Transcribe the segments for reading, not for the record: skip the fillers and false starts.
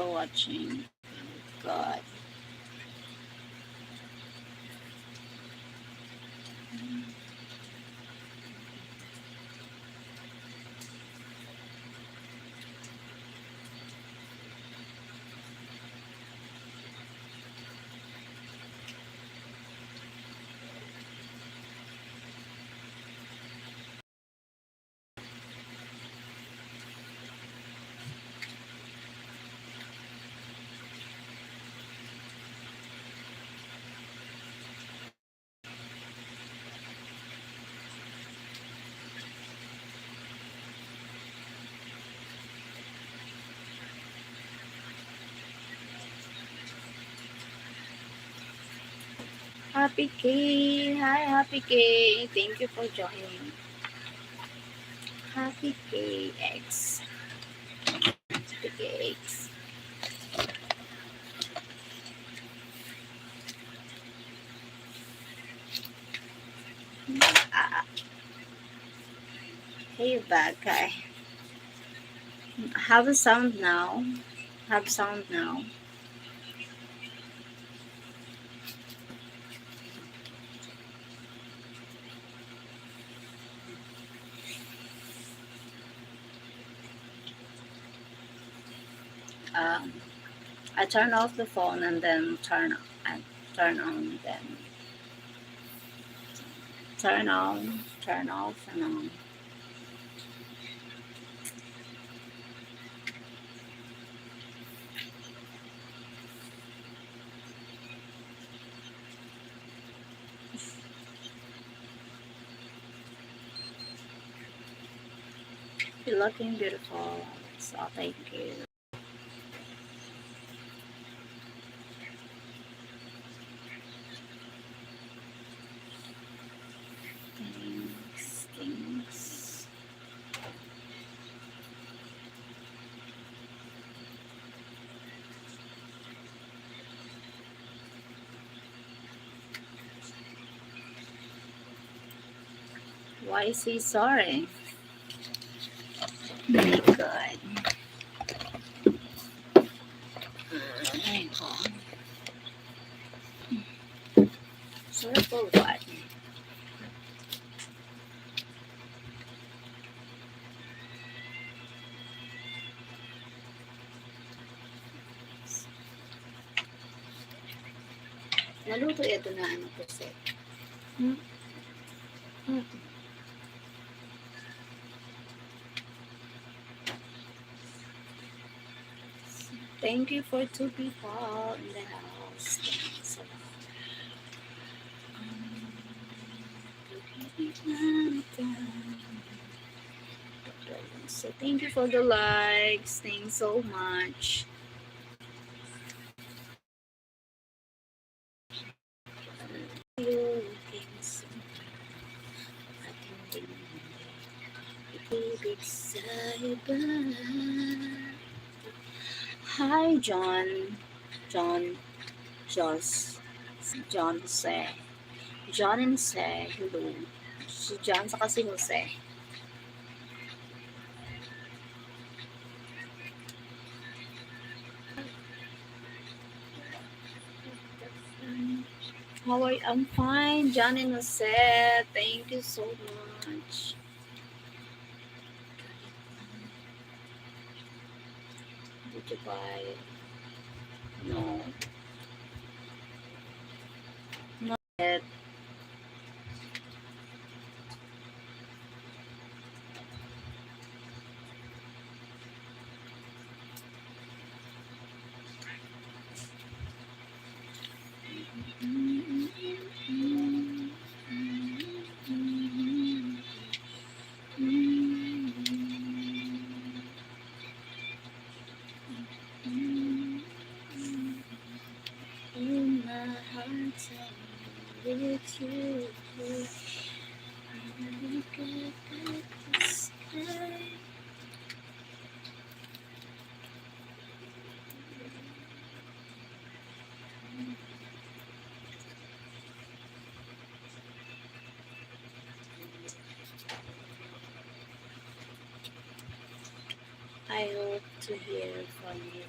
for watching. God. Happy K. Hi, Happy K. Thank you for joining. Happy KX. Happy KX. Ah, hey, bad guy. Have a sound now. Have sound now. Um, I turn off the phone and then turn on, then turn on, turn off and on. You're looking beautiful. So thank you. Thanks, thanks. Why is he sorry? Very good. Very cool. Sorry for what? Naluto ito na ano po set. Thank you for 2 people in the house. Thanks a lot. So thank you for the likes. Thanks so much. Hi, John. John. Jos. John Jose. John and Jose. Hello. Si John saka si Jose. How are you? I'm fine, John and Jose. Thank you so much. Did you buy it? No. Not yet. In my heart, I'm with you. Look at the sky. I hope to hear from you.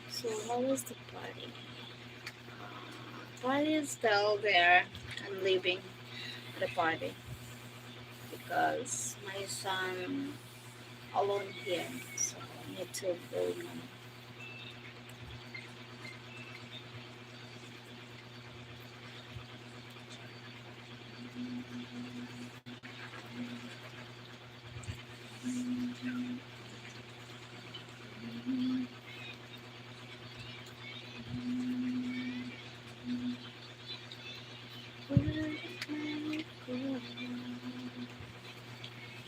So how was the party? Party is still there. I'm leaving the party because my son alone here, so I need to go now. Where did I go?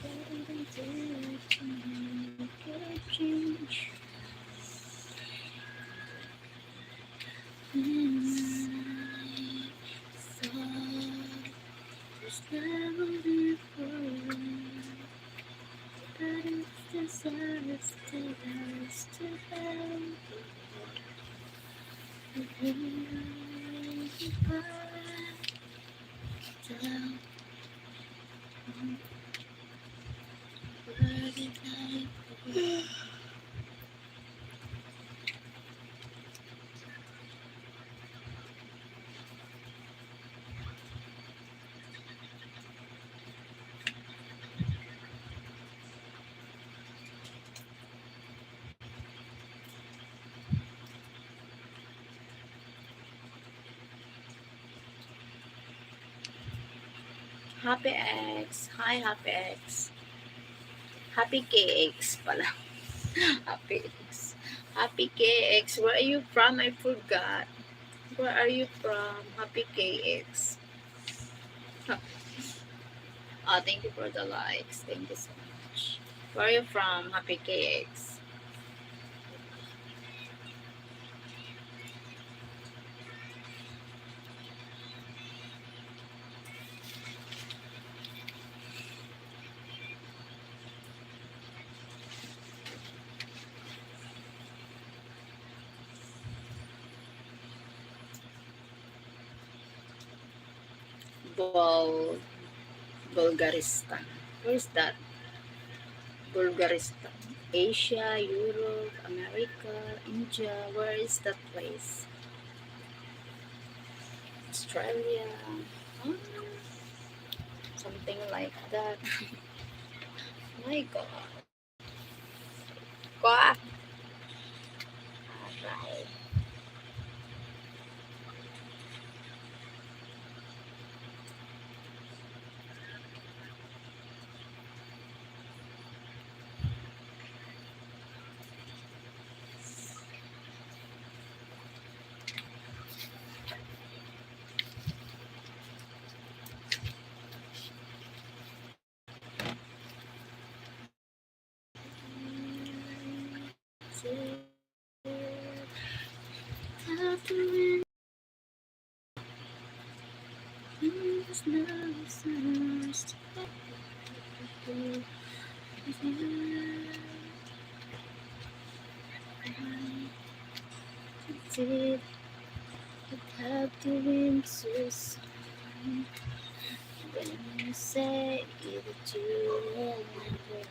What did I do to make a change? When I thought there's never before, but it's deserves to us to have down. Where did I go? Happy X. Hi, Happy X. Happy KX pala. Happy X. Happy KX. Where are you from? I forgot. Where are you from? Happy KX. Oh, thank you for the likes. Thank you so much. Where are you from? Happy KX. Bul Bulgaristan. Where is that? Bulgaristan. Asia, Europe, America, India. Where is that place? Australia. Hmm, something like that. My God. Alright. Did it have to win so soon? When you say that you will never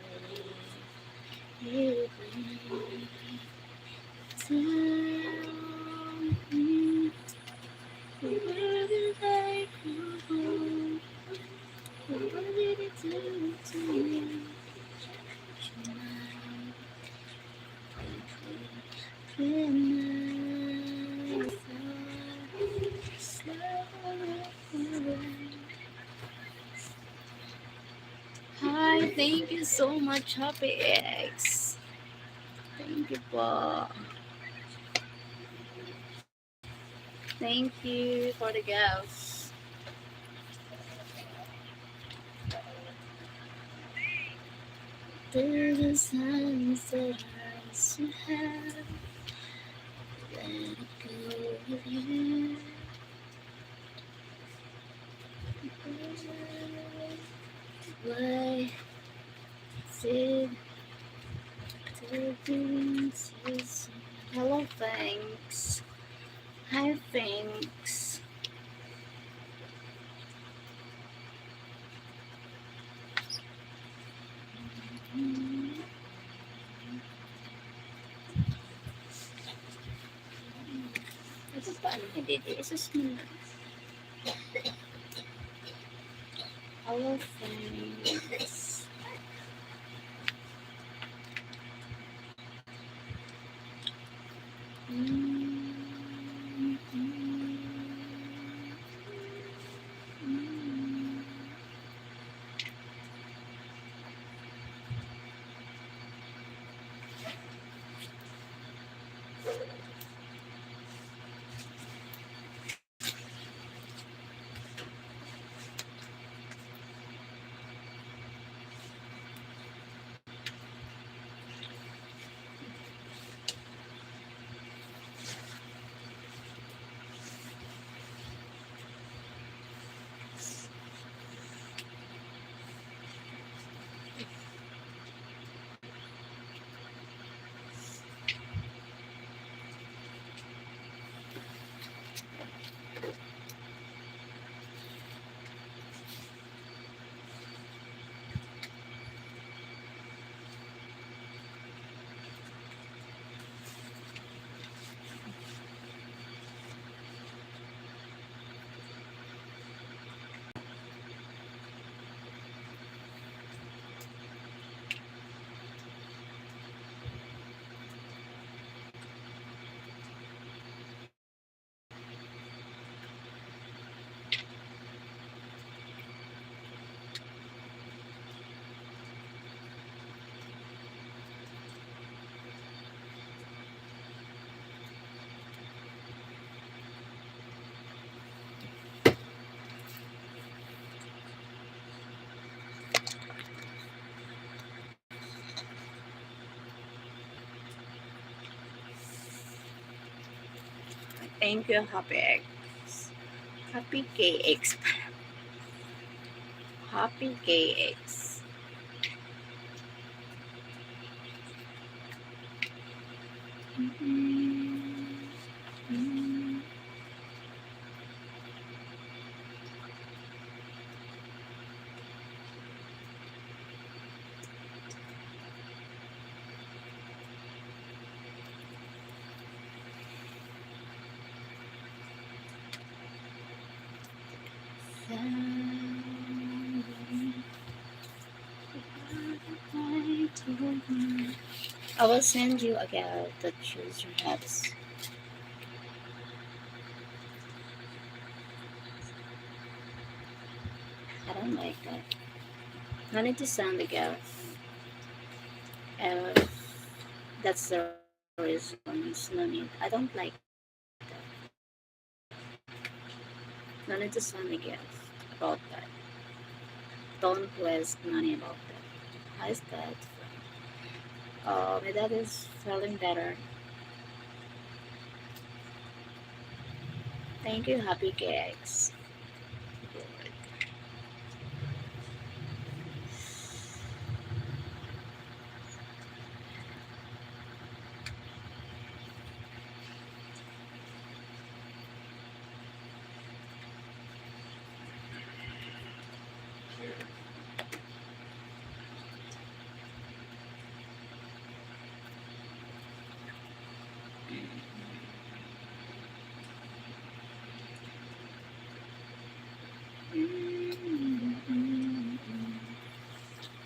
leave me, tell me where did I go? What did it do to you? When I thought slowly. Hi, thank you so much, Happy X. Thank you po. Thank you for the gifts. To the signs that I used to have, let it go with you. Why did the dreams is hello, thanks. Hi, thanks. Paano hindi? Jesus mo na. Hello, friends. Thank you, Happy Eggs. Happy KX. Happy KX. I will send you a girl that choose your hats. I don't like that. I need to send the girl. That's the reason. It's no need. I don't like that. No need to send the girl about that. Don't waste money about that. How is that? My dad is feeling better. Thank you, Happy Cakes.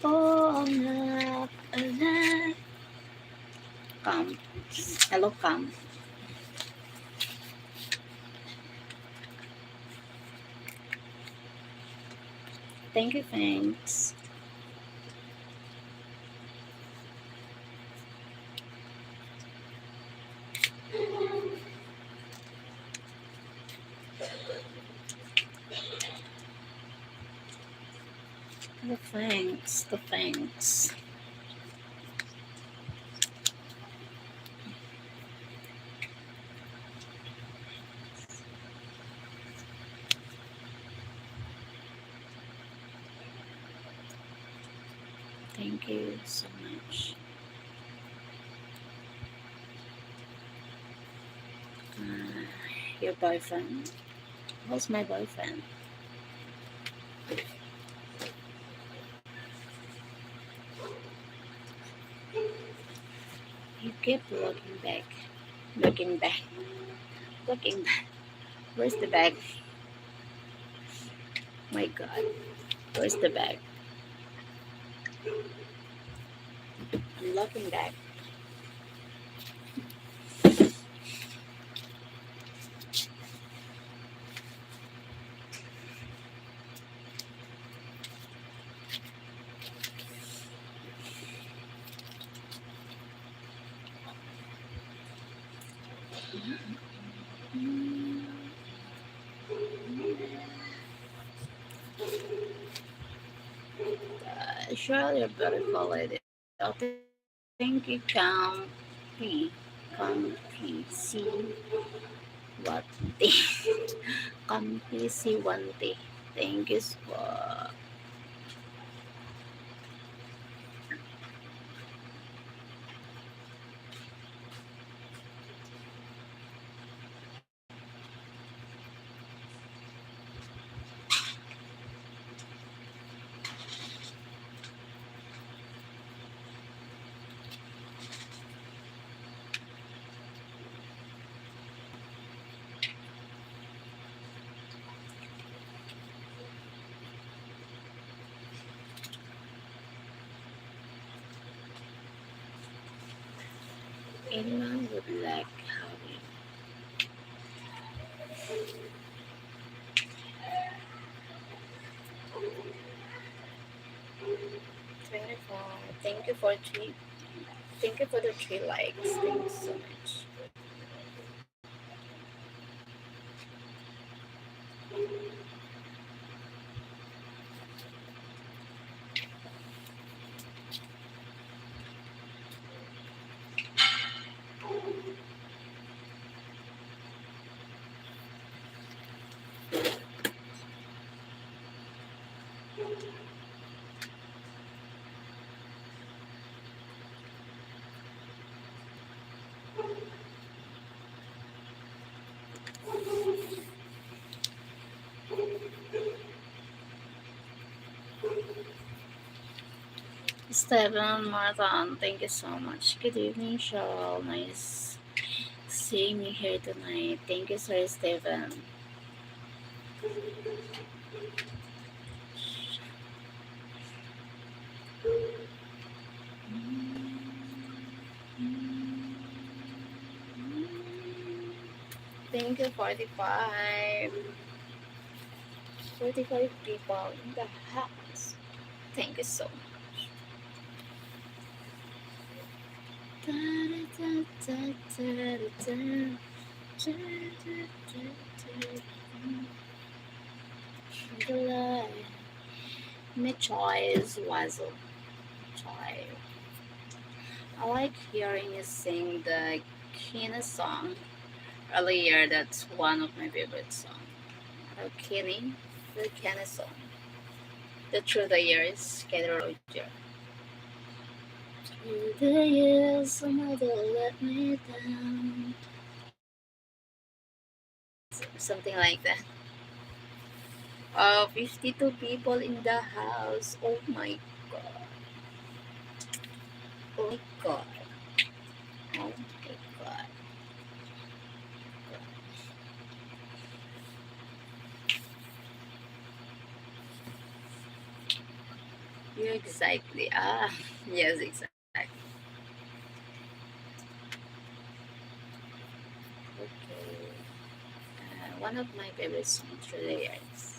Oh, I'm alive. Come. Hello, come. Thank you, thanks. The thanks, the thanks. Thank you so much. Your boyfriend? Who's my boyfriend? You keep looking back, looking back. looking back. Where's the bag? My God, where's the bag? I'm looking back. Surely a beautiful lady. I think you P. Come P. C. What? Come P. C. 1T. Thank you for. Anyone would like having 24. Thank you for three. Thank you for the 3 likes. Thank you so much. Steven Marathon, thank you so much. Good evening, Cheryl. Nice seeing you here tonight. Thank you, Sir Steven. Thank you, 45. 45 people in the house. Thank you so much. The light. My choice was a child. I like hearing you sing the Kina song earlier. That's one of my favorite songs. Kenny, the Kenny song. The Through the Years, Kenny Roger. Through the years, some other let me down. Something like that. 52 people in the house. Oh my god. Oh my god. Oh my god. You exactly. Ah, yes, exactly. Okay. One of my favorite songs through the years.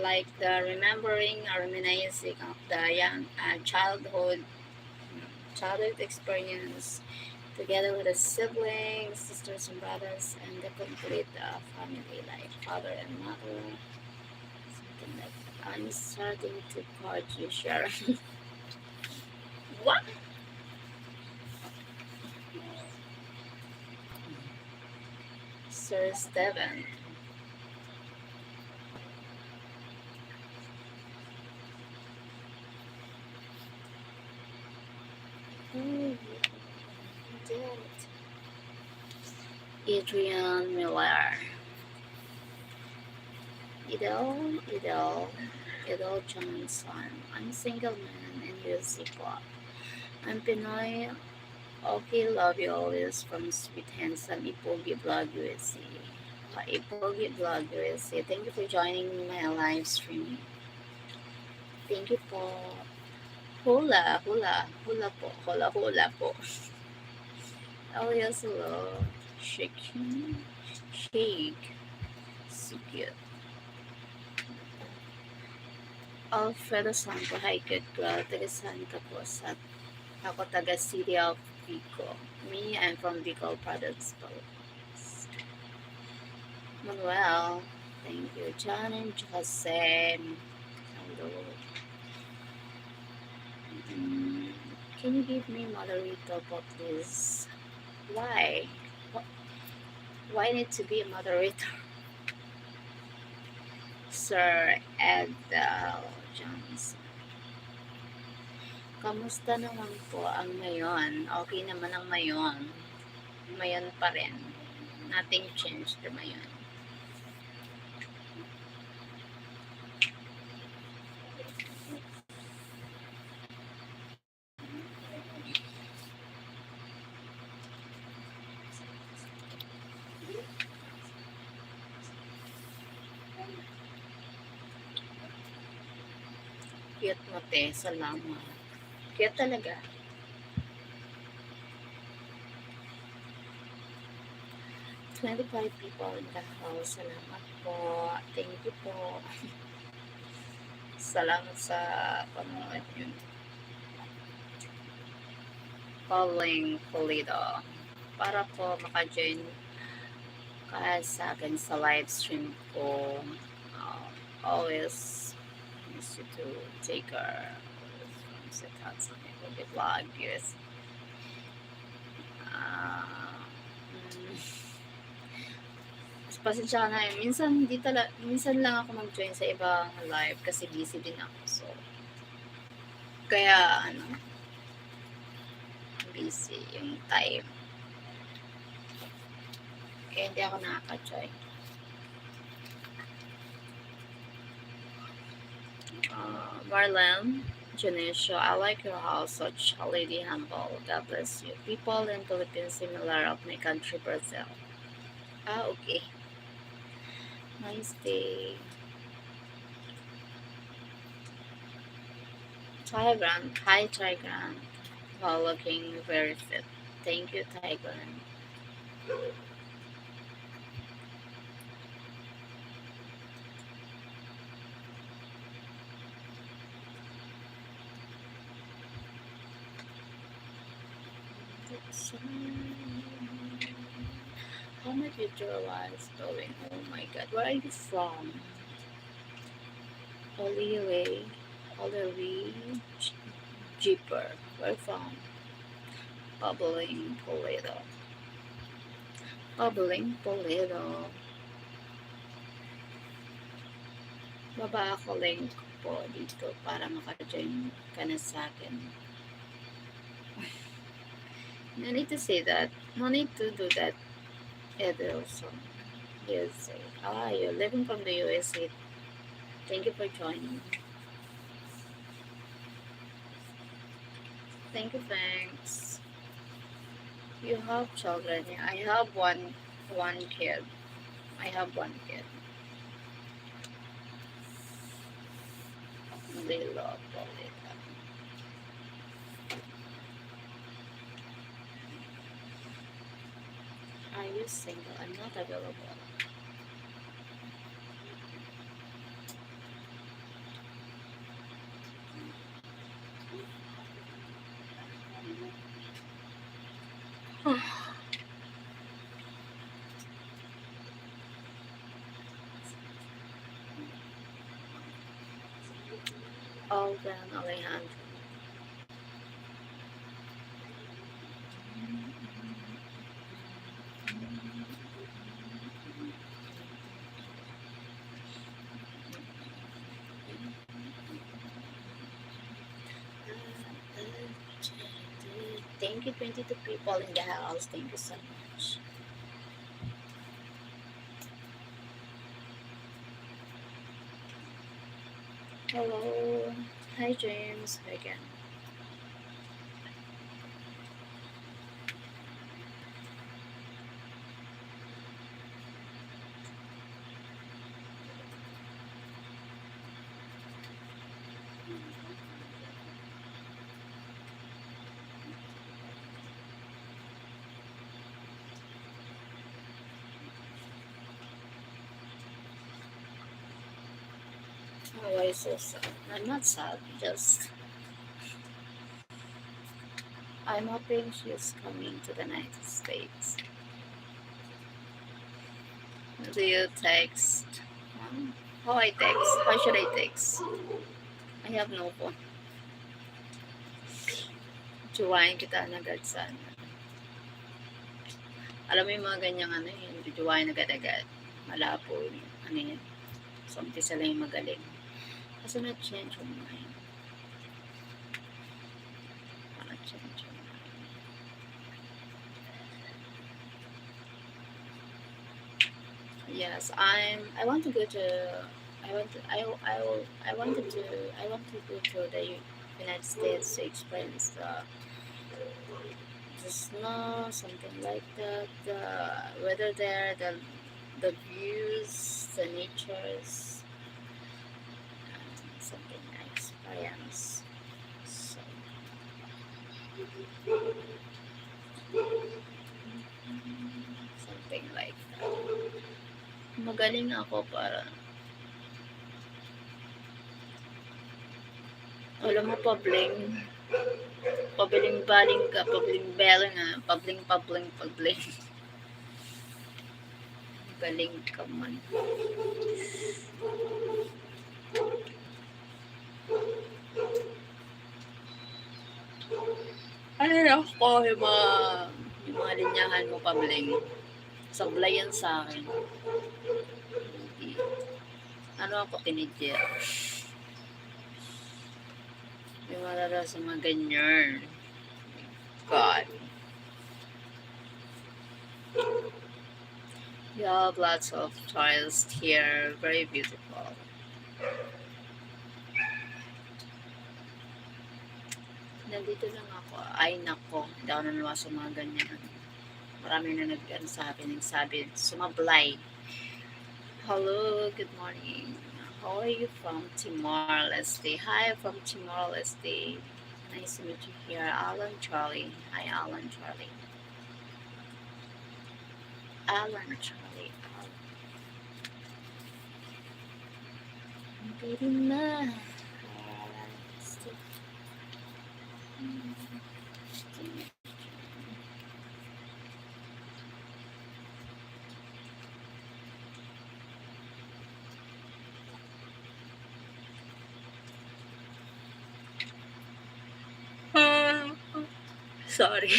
Like the remembering or reminiscing of the young childhood experience together with the siblings, sisters and brothers, and the complete family, like father and mother, something like that. I'm starting to card you, Sharon. What? Sir Steven. Oh, did Adrian Miller. Idol Johnson. I'm single man in music pop. I'm Pinoy Okay, love you always from Sweet Handsome Ipogi Vlog USA. Ipogi Vlog USA. Thank you for joining my live stream. Thank you po. Hula, hula, hula po. Hula, hula po. Oh, yes, hello. Shaking. Shake. So cute. Alfredo Santo. Hi, good girl. Taga saan ka po? Ako taga City of Vico. Me, I'm from Vico Products. Manuel. Thank you. John and Jose. Hello. Mm, can you give me moderator po, please? Why? Why need to be a moderator? Sir Edel Johnson. Kamusta naman po ang mayon? Okay naman ang mayon. Mayon pa rin. Nothing changed the mayon. Cute mo, te. Salamat. Cute talaga. $25 people in the house. Salamat po. Thank you po. Salamat sa panonood nyo. Pauling Pulido. Para po maka-join ka sa akin sa live stream ko. Always miss you to take her from set out sa mga vlog. Yes. Pasensya ka na eh. Minsan lang ako mag-join sa ibang live kasi busy din ako. So, kaya busy yung time. Kaya hindi ako nakaka-join. Marlene Janesio, I like your house, such a lady humble. God bless you. People in Philippines similar of my country, Brazil. Okay. Nice day. Grant. Hi, Grant. While looking very fit. Thank you, Grant. How my future was going. Oh my god, where are you from? Olive Jeeper. Where from? Bubbling Toledo. Baba ako link po dito para maka-join ka na sa akin. No need to say that. No need to do that. Edelson. USA. You're living from the USA. Thank you for joining. Thank you, thanks. You have children? Yeah, I have one kid. I have one kid. They love it. Are you single? I'm not available. Alden Alejandro. Thank you, 22 people in the house. Thank you so much. Hello. Hi, James. Again. Oh, why so sad? I'm not sad, just I'm hoping she's coming to the United States. Do you text? How I text? How should I text? I have no phone. Juwain kita agad sana. Alam mo yung mga ganyang ano yun, jujuwain agad-agad. Malabo yun. Ano yan? So, umpisa lang yung magaling. Kasi na-change yung mind. Na-change yung mind. Yes, I want to go to I want to I wanted to I want to go to the United States to experience the snow, something like that, the weather there, the views, the natures, something I experience. So, something like that. Magaling ako para alam mo, pabiling-baling ka, pabiling-baling nga, pabling. Galing ka man. Ano ako, yung mga linyahan mo, pabling. Sablay yan sa akin. Ano ako, tinidya. Yung malala sa mga ganyan. God. You have lots of trials here. Very beautiful. Nandito lang ako. Ay, nako. Hindi ako nanuwa sa mga ganyan. Marami na nagsabi, sumablay. Hello, good morning. How are you from Timor-Leste? Hi, from Timor-Leste. Nice to meet you here. Alan Charlie. Hi, Alan Charlie. Alan Charlie. Baby na. Sorry.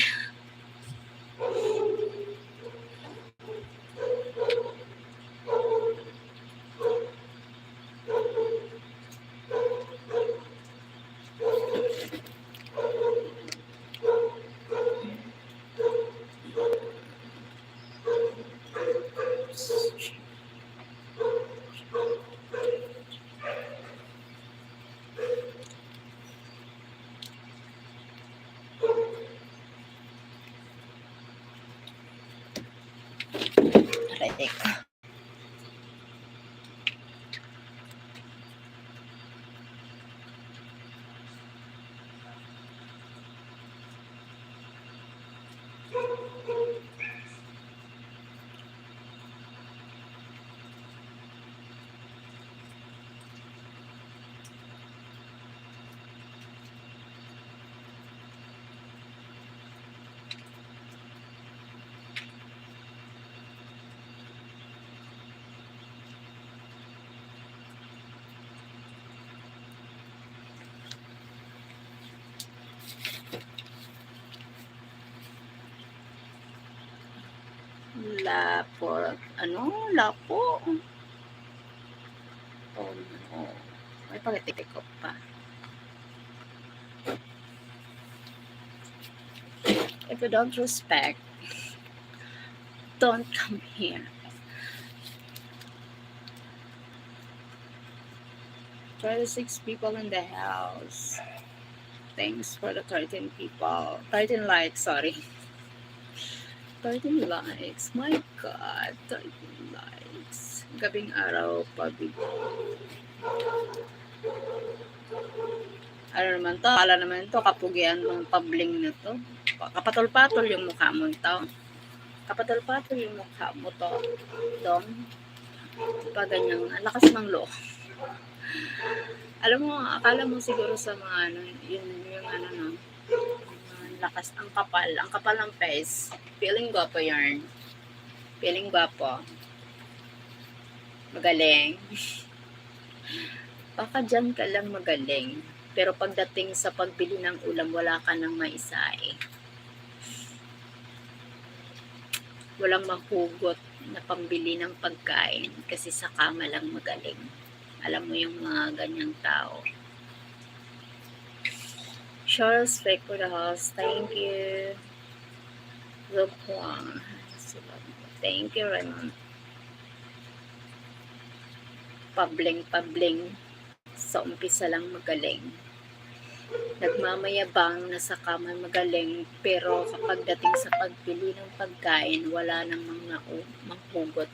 Teka. Lapo. Ano? Lapo. Oh, no. May pagtitik ko pa. If you don't respect, don't come here. 36 people in the house. Thanks for the 13 people. 13 likes, sorry. 13 likes. My God, 13 likes. Gabing araw, pabig. Ano naman to? Akala naman to, kapugian ng pabling na to. Kapatol-patol yung mukha mo ito. Kapatol-patol yung mukha mo to. Dong. Pa ganyang, lakas ng loob. Alam mo, akala mo siguro sa mga ano, yung ano no, ang lakas, ang kapal ng face. Feeling gwapo yarn. Feeling gwapo. Magaling. Baka dyan ka lang magaling. Pero pagdating sa pagbili ng ulam, wala ka nang maisae. Walang mahugot na pambili ng pagkain kasi sa kama lang magaling. Alam mo yung mga ganyang tao. Charles Fake for the house. Thank you. Look Huang. Thank you, Raymond. Pabling. Sa umpisa lang magaling. Nagmamayabang na sa kama magaling, pero kapag dating sa pagbili ng pagkain, wala namang manghugot.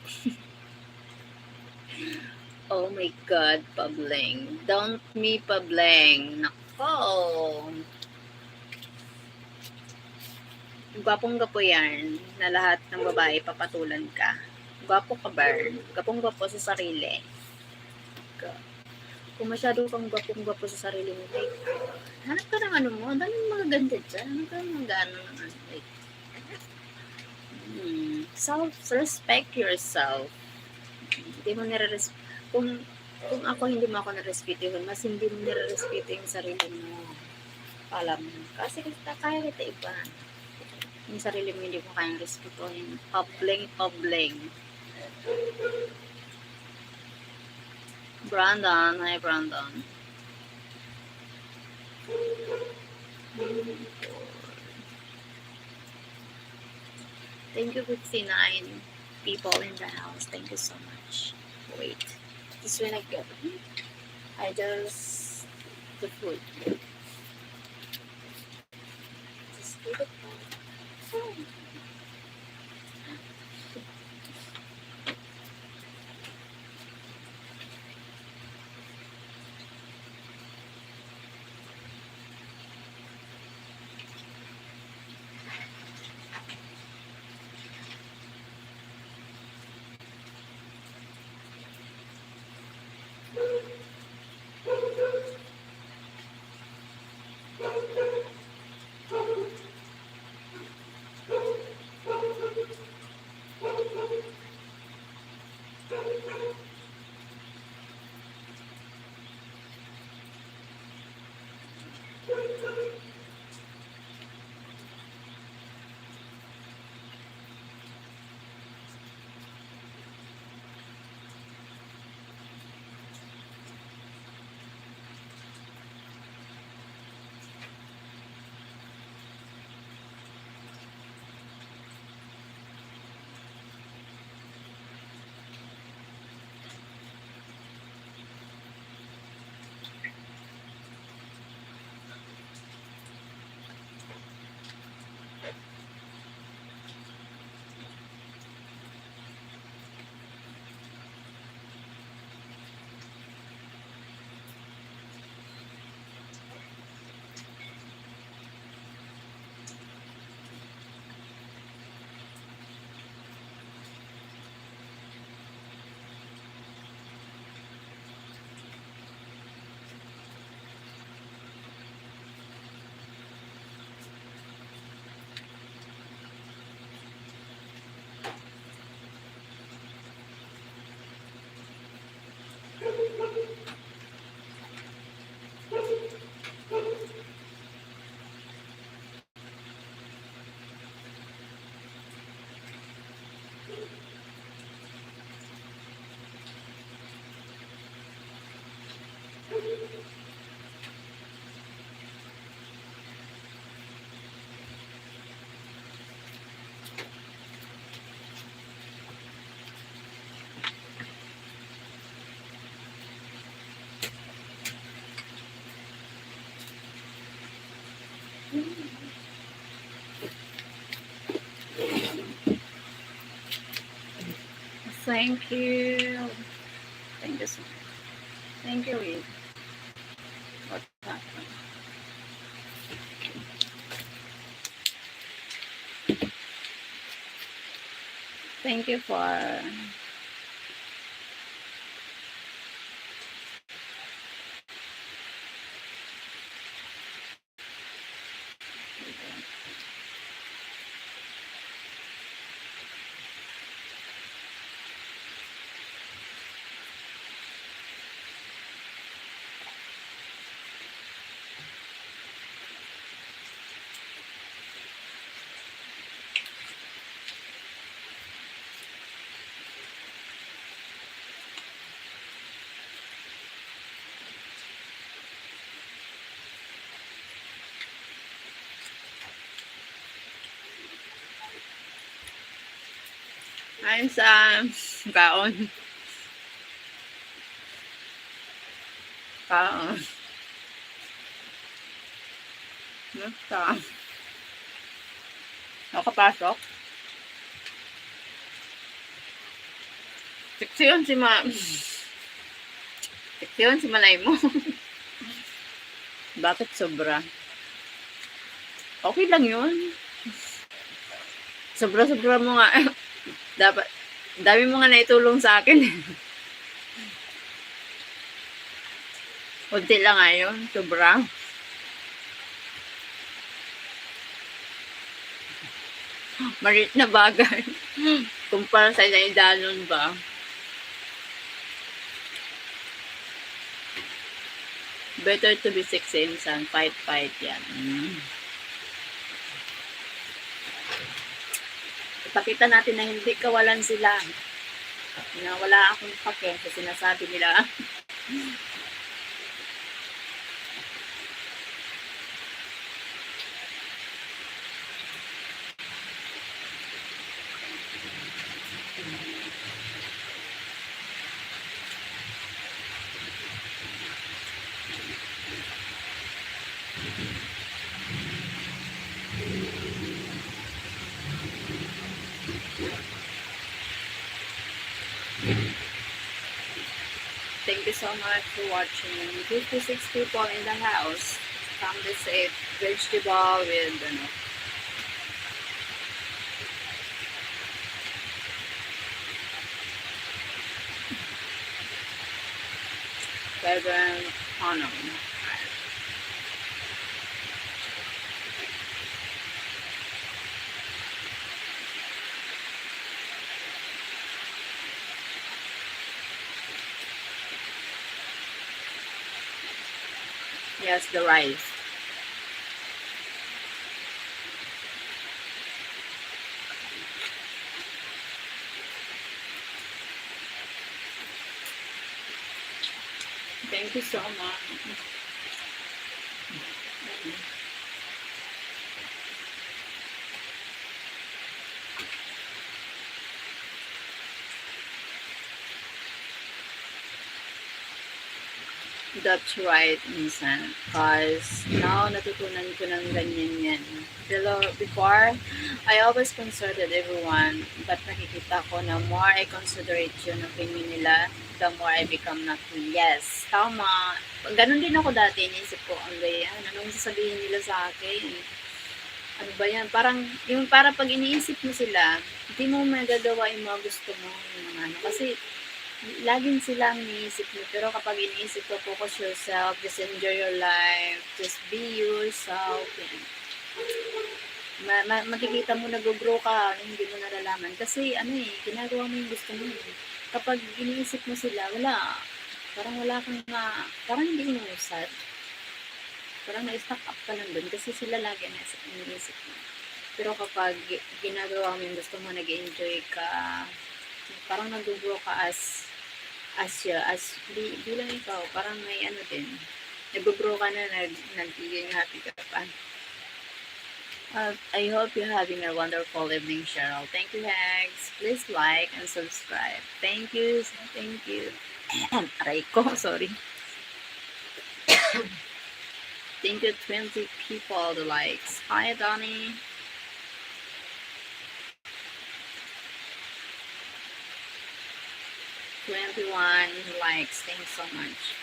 Oh my God, Pabling. Don't me Pabling. Nako. Gwapong-gwapo yan na lahat ng babae papatulan ka. Gwapo ka, Bern. Gwapong-gwapo sa sarili. Kung masyado kang gwapong-gwapo sa sarili mo, like, hanap ka ng ano mo, ang daming mga ganda dyan. Hanap ka ng mga ano, like, self-respect yourself. Hindi mo nire-respect. Kung ako hindi mo ako narespetuhin, mas hindi mo nire-respeto yung sarili mo. Alam mo. Kasi kaya kita iba. Yung sarili mo hindi mo kayang respetuhin. Pabling. Brandon. Hi, Brandon. Thank you, 59 people in the house. Thank you so much. Wait. This when I go. I just the food. Just do the food. Thank you. Thank you so much. Thank you, Reed. What's happening? Thank you for Ayun sa kaon. Kaon. Basta. Nakapasok. Seksyon si ma... Seksyon si Malay mo. Bakit sobra? Okay lang yun. Sobra-sobra mo nga. Dapat, dami mo nga naitulong sa akin. Kunti lang nga yun. Sobra. Marit na bagay. Kumpara sa inaidanon ba? Better to be sexy insan. Fight yan. Ipakita natin na hindi kawalan sila. Na wala akong pake sa sinasabi nila. Thank you so much for watching. 56 people in the house. Come to say vegetable with seven Yes, the rice. Thank you so much. That's right, minsan. Because now, natutunan ko ng ganyan yan. Pero before, I always consulted everyone. But nakikita ko na more I considerate yung opinion nila, the more I become not yes. Tama. Ganon din ako dati. Inisip ko, ang ganyan. Anong sasabihin nila sa akin? Ano ba yan? Parang, yung para pag iniisip mo sila, hindi mo magagawa yung mga gusto mo. Yung mga ano. Kasi, laging silang iniisip mo. Pero kapag iniisip ko, focus yourself, just enjoy your life, just be yourself. Makikita mo nag-grow ka, hindi mo nalalaman. Kasi ginagawa mo yung gusto mo. Kapag iniisip mo sila, wala. Parang wala kang parang hindi mo sad. Parang na-stuck up ka lang dun kasi sila lagi iniisip mo. Pero kapag ginagawa mo yung gusto mo, nag-enjoy ka, parang nag-grow ka as bilang ikaw, parang may din, nag-grow ka na, nagiging happy ka pa. I hope you're having a wonderful evening, Cheryl. Thank you, Hags. Please like and subscribe. Thank you. Thank you. Aray ko, sorry. Thank you, 20 people, the likes. Hi, Donnie. $21 likes. Thanks so much.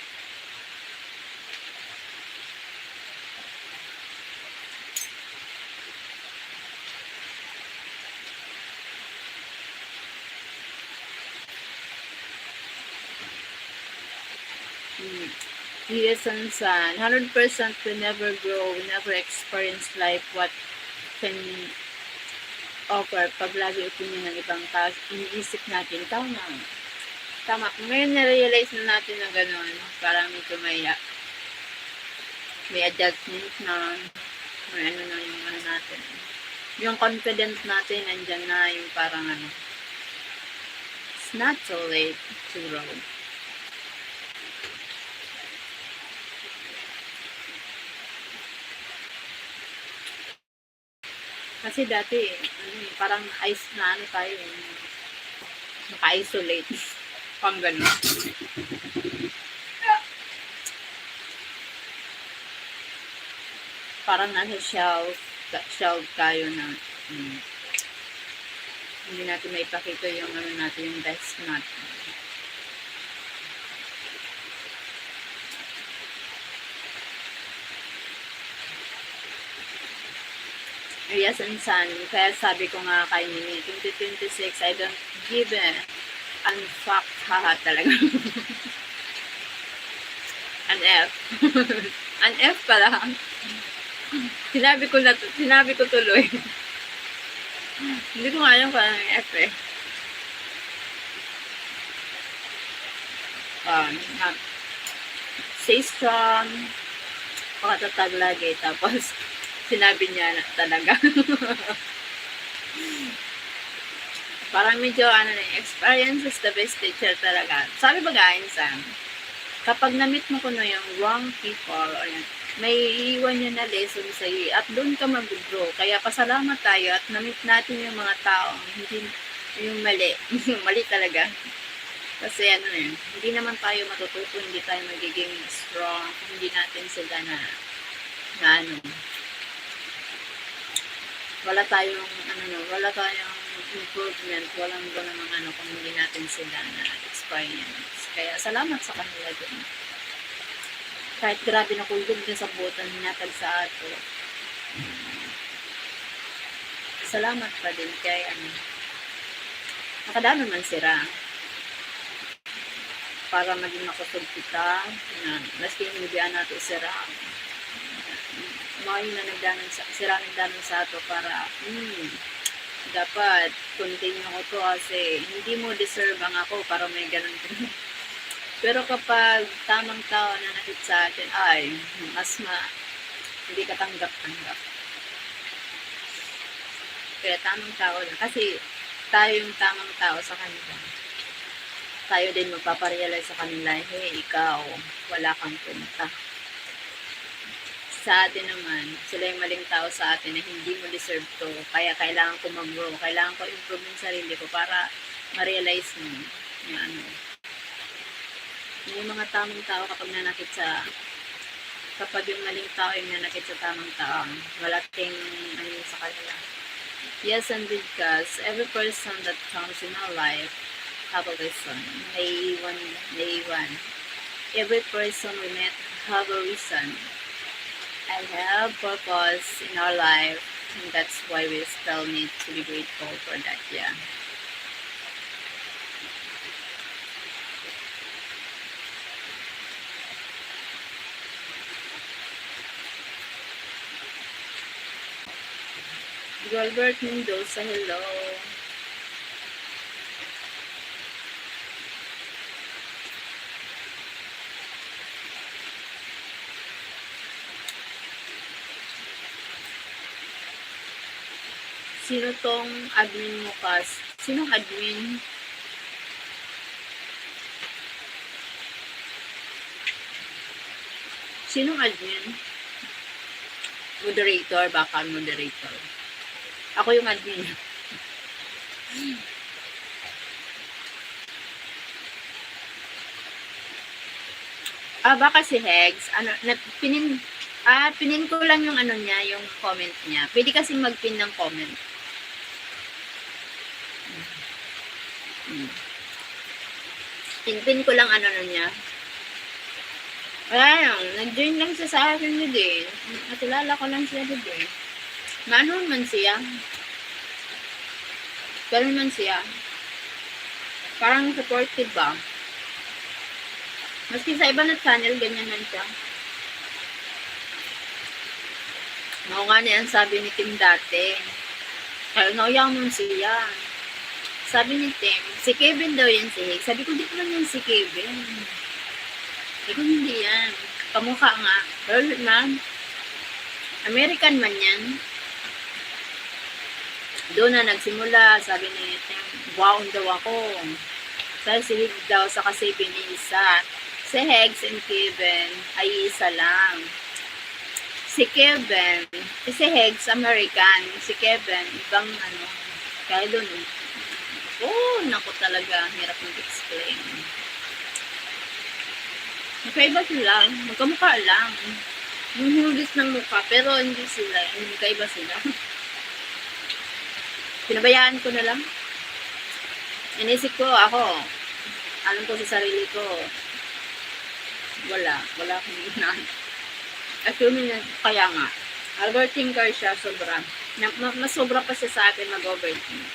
Yes, and son. 100% we never grow, we never experience life what can offer pag lagi opinion ng ibang tao. Iniisip natin, tama. Ngayon na-realize na natin na gano'n. Parang medyo may adjustment na may na yung natin. Yung confidence natin, andyan na yung parang it's not so late to grow. Kasi dati, parang ice na tayo. Naka-isolate. Pang ganun. Parang nasa shelf tayo na hindi natin maipakita yung ano natin, yung desk natin. Yes, and son. Kaya sabi ko nga kay Nini, 2026, I don't give a fuck, haha talaga. An F. An F pala. Sinabi ko tuloy. Hindi ko nga alam kung anong F eh. Stay strong. Pakatatag lagi. Tapos, sinabi niya na talaga. Parang medyo, experience is the best teacher talaga. Sabi ba guys, kapag na-meet mo ko yung wrong people, or may iiwan niya na lesson sa iyo, at doon ka mag-grow. Kaya pasalamat tayo at na-meet natin yung mga taong hindi yung mali. Mali talaga. Kasi hindi naman tayo matututo, hindi tayo magiging strong, hindi natin sila na wala tayong improvement, walang namang kung hindi natin sila na experience. Kaya salamat sa kanila din. Kahit grabe na kuldog na sa butan hinatag sa ato. Salamat pa din kay nakadaan man sira. Para maging makusog kita, maski hindi natin sira. Mga na nagdanan sa ato para dapat continue ko to kasi hindi mo deserve ang ako para may ganun. Pero kapag tamang tao na nakit sa atin, ay mas hindi ka tanggap-tanggap. Kaya tamang tao lang. Kasi tayo yung tamang tao sa kanila. Tayo din magpaparealize sa kanila, hey, ikaw, wala kang punta. Sa atin naman, sila yung maling tao sa atin na hindi mo deserve to. Kaya kailangan ko mag-grow. Kailangan ko improve yung sarili ko para ma-realize mo na yung mga tamang tao kapag yung maling tao yung nanakit sa tamang tao, wala ting sa kanila. Yes, and because every person that comes in our life have a reason. Naiiwan. Every person we met have a reason. And have purpose in our life, and that's why we still need to be grateful for that, yeah. Gilbert Mendoza, hello. Sino tong admin mo, Kas? Sinong admin? Sinong admin? Moderator, baka moderator. Ako yung admin. Baka si Hegs. Pinin ko lang yung niya, yung comment niya. Pwede kasi mag-pin ng comment. Pin ko lang niya. Wala lang. Nag-join lang siya sa akin yun din. Nakilala ko lang siya din. Maano man siya. Ganun man siya. Parang supportive ba? Maski sa iba na channel, ganyan man siya. Oo nga niyan, sabi ni Tim dati. Kaya nauyang nun siya. Sabi ni Tim, si Kevin daw yan si Hig. Sabi ko, di ko lang yan si Kevin. Sabi ko, hindi yan. Kamukha nga. Pero man, American man yan. Doon na nagsimula, sabi ni Tim, wow daw ako. Sabi si Hig daw, saka si Benisa. Si Hegs and Kevin ay isa lang. Si Kevin, si Hegs, American. Si Kevin, ibang kaya doon. naku talaga, hirap mag-explain. Magkaiba sila, magkamukha lang. Yung hugis ng mukha, pero hindi sila, hindi magkaiba sila. Pinabayaan ko na lang. Inisip ko, ako, alam ko sa sarili ko, wala akong ginahan. Assuming na, kaya nga, overthinker siya, sobra. Mas sobra pa siya sa akin mag-overthink.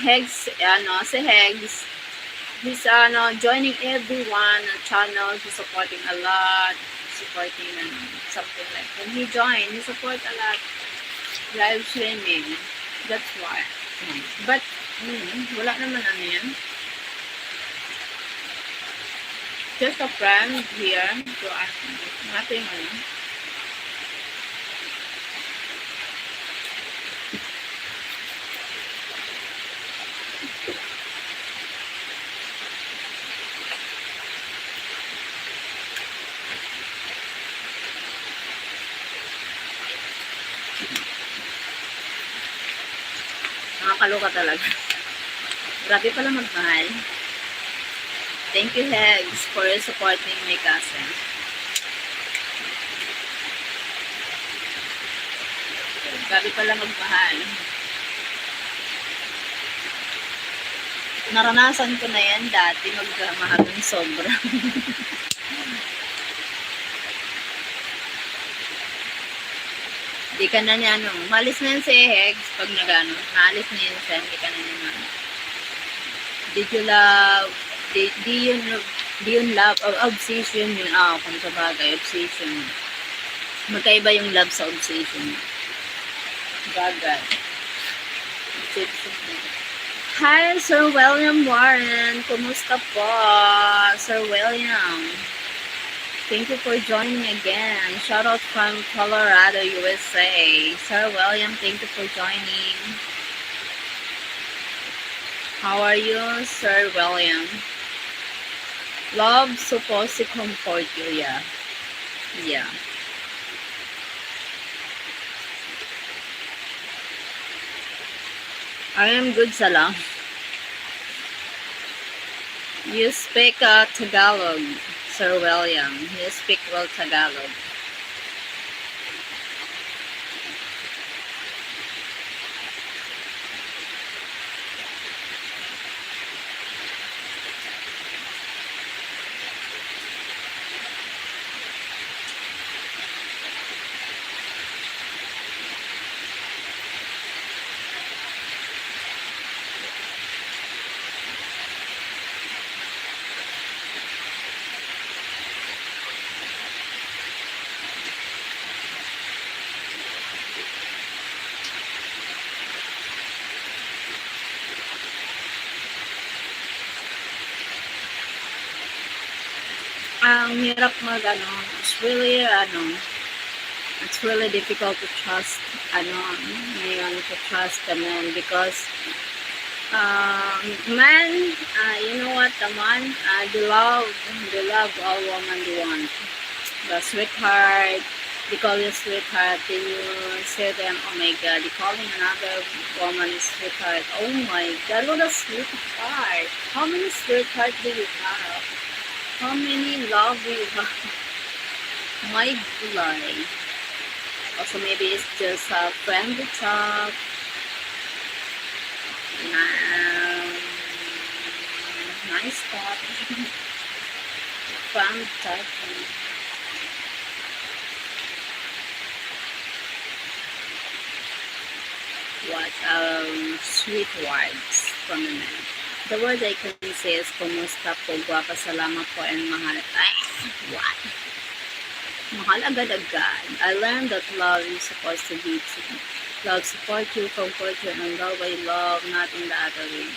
Hegs, si Hegs, he's joining everyone channel, he's supporting a lot, supporting something like when he joined, he support a lot live streaming. That's why. But wala naman ano yan. Just a friend here to ask me. Nothing ano. Nakakaloka talaga. Grabe pala magmahal. Thank you, Hegs, for supporting my cousin. Grabe pala magmahal. Naranasan ko na yan dati, magmahal ng sobra. Di ka na niya, malis na yan si Hegs pag malis na yan siya, hindi ka na niya, did you love, di yun love, obsession yun, kung sa bagay, obsession. Magkaiba yung love sa obsession. Bagay. Obsession. Hi, Sir William Warren. Kumusta po, Sir William? Thank you for joining again. Shout out from Colorado, USA. Sir William, thank you for joining. How are you, Sir William? Love supposed to comfort you, yeah. Yeah. I am good, Salam. You speak Tagalog, Sir William. You speak well Tagalog. Ang hirap it's really difficult to trust, ngayon to trust the man because, man, you know what, the man, they love all women they want. The sweetheart, they call you sweetheart, then you say them, oh my God, they calling another woman sweetheart. Oh my God, what a sweetheart. How many sweetheart do you have? How many love do you have? My gulay. Also, maybe it's just a friendly talk. Nice talk. Fun talk. What sweet words from a man. The word I can say is kumusta po, guwapa, salamat po, and mahal. What? Mahal agad-agad. I learned that love is supposed to be love support you, comfort you, and love I love, not in the other way.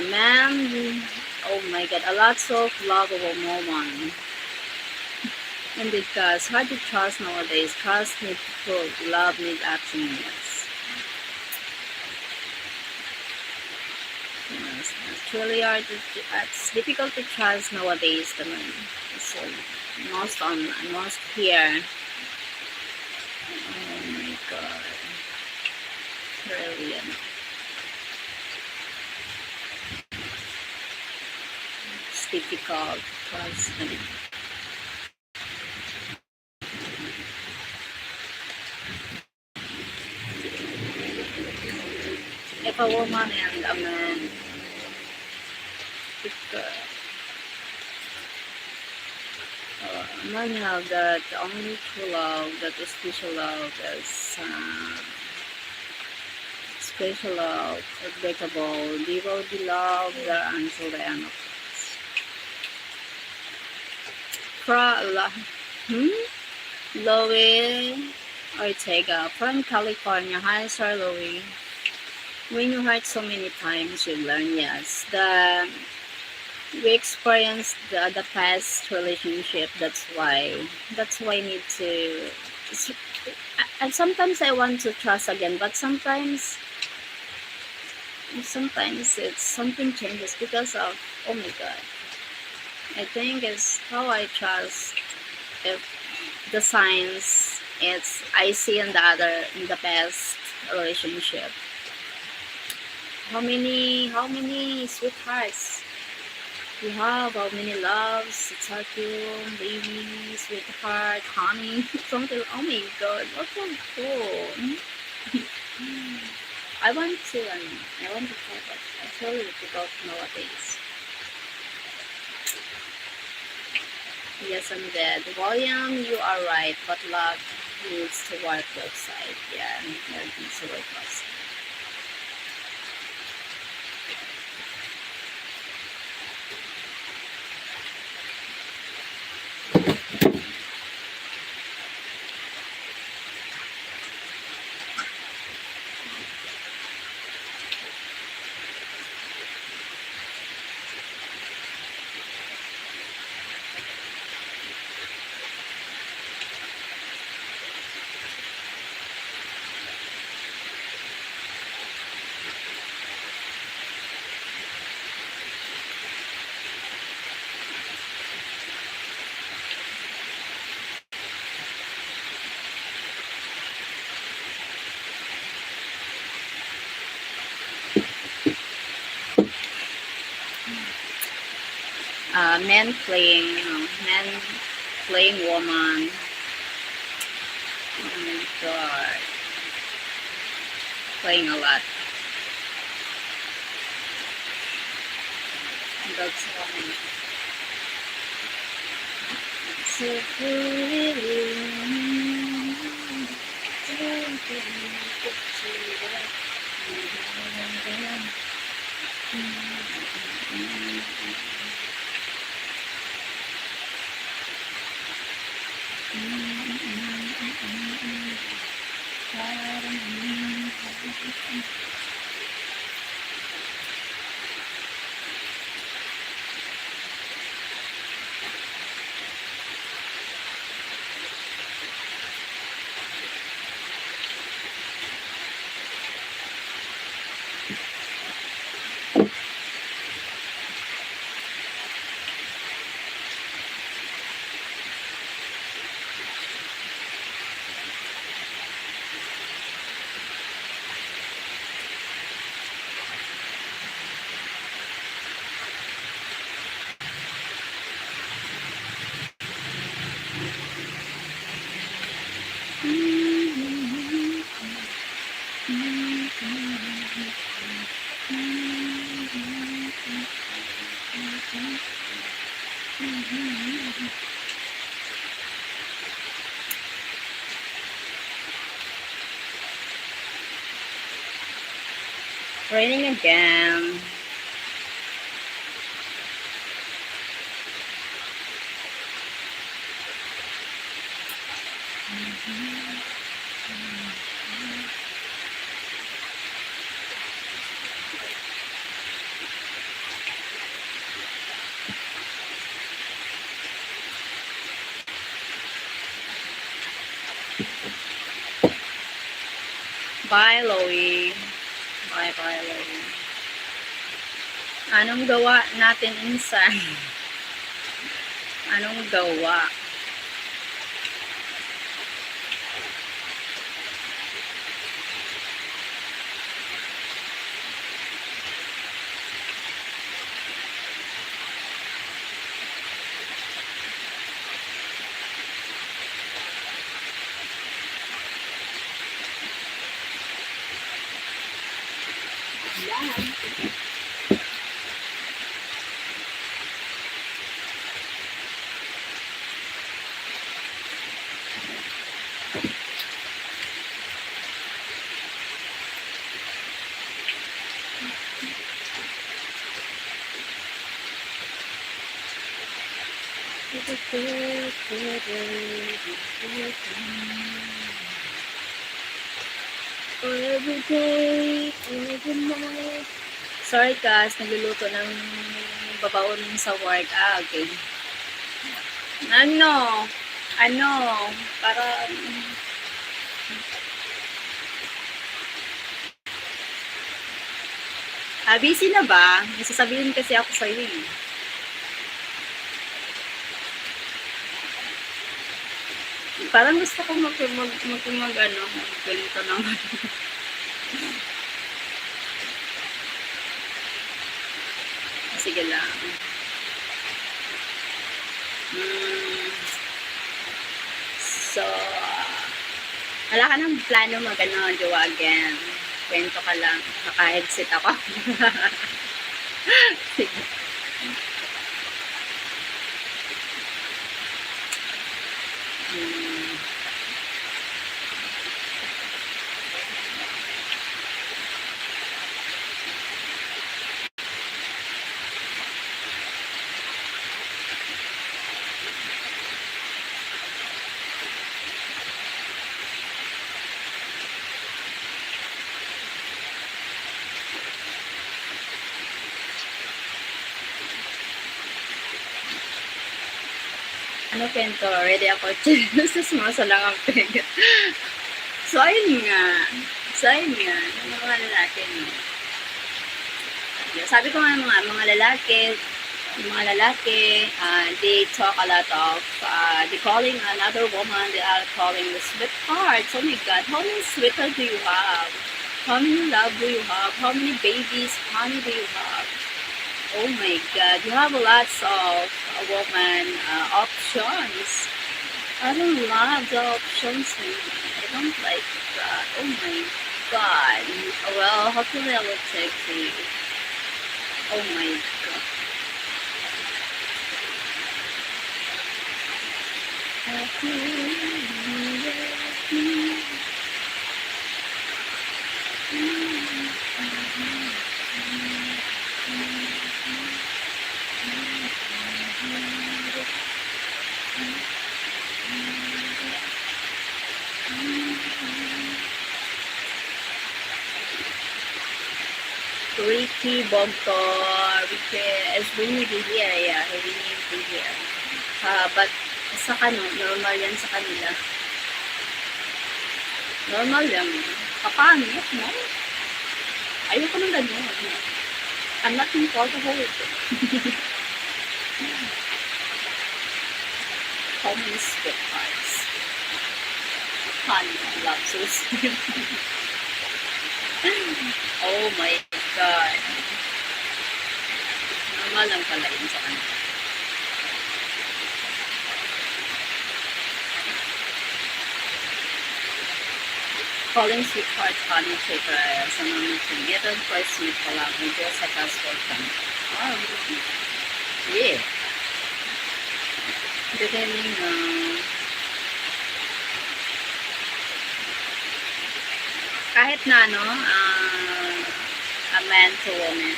Man, oh my God, a lot of love of a woman. And because hard to trust nowadays, trust needs proof, love needs action. Yes, really hard to, it's difficult to trust nowadays naman. So, most here. Oh my god. Really, it's difficult because if a woman and a man, if a man have that only true love, that is special love, unbreakable, devotee love, there until the end of us. Louis Ortega from California. Hi, Sir Louis. When you hurt so many times, you learn. Yes, we experienced the past relationship. That's why I need to. And sometimes I want to trust again, but sometimes it's something changes because of, oh my god. I think it's how I trust if the signs it's I see in the past relationship. How many sweethearts you have, how many loves, it's hard you, baby, sweetheart, honey, something. Oh my god, what so cool. I want to try, but it's really difficult nowadays. Yes, I'm dead. William, you are right, but love needs to work outside. Yeah, love needs to work outside. Men playing woman. Oh my god, playing a lot. That's why. So raining again. Bye, Louie. Bye, Louie. Anong gawa natin insan? Anong gawa? Every day, every night. Sorry guys, nagluluto ng babaon sa work. Okay. Ano? Para busy na ba? May sasabihin kasi ako sa iyo. Parang gusto ko ganito naman. Sige lang. So, wala ka ng plano jowa again. Kwento ka lang. Naka-headset ako. Sige. Ano kwento? Ready ako. Susmasa lang ang peg. So, ayun nga. Yung mga lalaki, no? Sabi ko nga mga lalaki, they talk a lot of, they calling another woman, they are calling the sweethearts. Oh my God, how many sweethearts do you have? How many love do you have? How many babies, honey do you have? Oh my God, you have lots of woman options. I don't love the options. I don't like that. Oh my God. Well, hopefully I will take you. Oh my God. Ricky Bogtor, is really here, yeah, really here. But sa normal yan sa kanila. Normal yan. Kapangit, no? Ayoko nang ganyan. I'm not comfortable with it. How many sweethearts? Honey, love so sweet. Oh my God. Normal lang pala yun sa kanila. Calling sweetheart, honey, shaker, sa mga meron for sweet pa lang. Medyo sa passport ka. Oh, yeah. Depending na. Kahit na, a man to woman.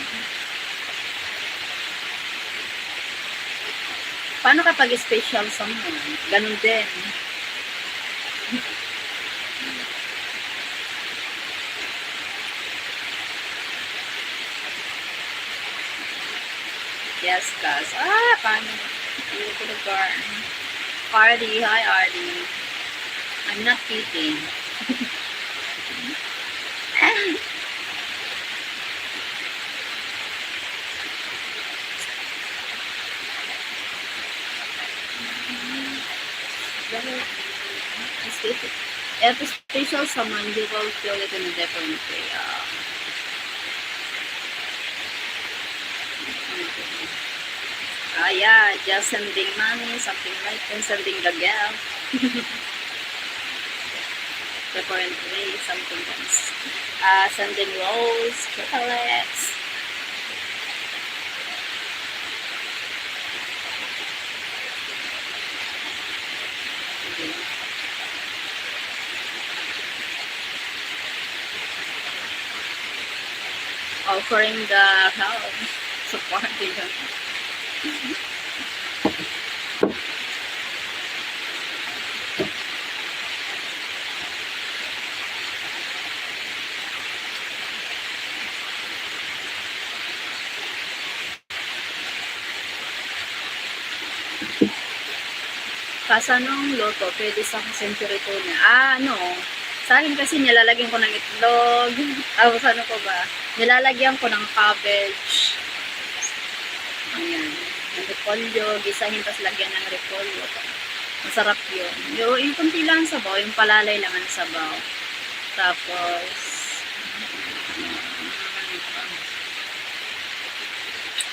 Paano kapag special someone? Ganun din. Yes, guys. Paano? Hindi ko nag-car. Ardy, hi Ardy. I'm not kidding. Dahil, if special someone, you will feel it in a different way. Yeah, just sending money, something like that, sending the gift, different way, something else. Sending rolls, chocolates. Offering the help, supporting them. Kasanong loto, pwede sa century tuna. Sa akin kasi nilalagyan ko ng itlog. Ano ko ba? Nilalagyan ko ng cabbage. Ayan. Ng repolyo, gisahin tapos lagyan ng repolyo. Masarap yun. Yung kunti lang sabaw, yung palalay lang ang sabaw. Tapos,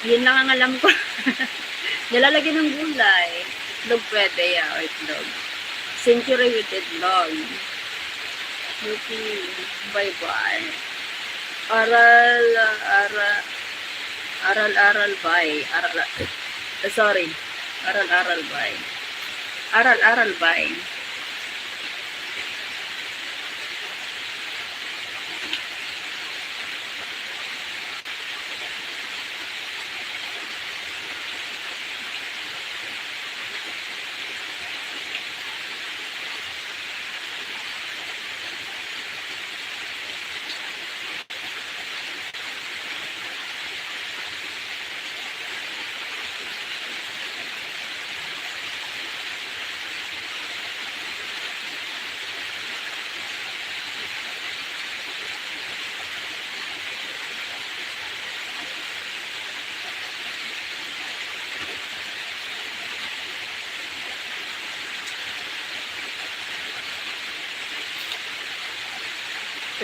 yun lang ang alam ko. Nilalagyan ng gulay. Itlog pwede, o itlog. Century with itlog. Okay, bye-bye. Aral, bye. Sorry. Aral, bye. Aral, bye.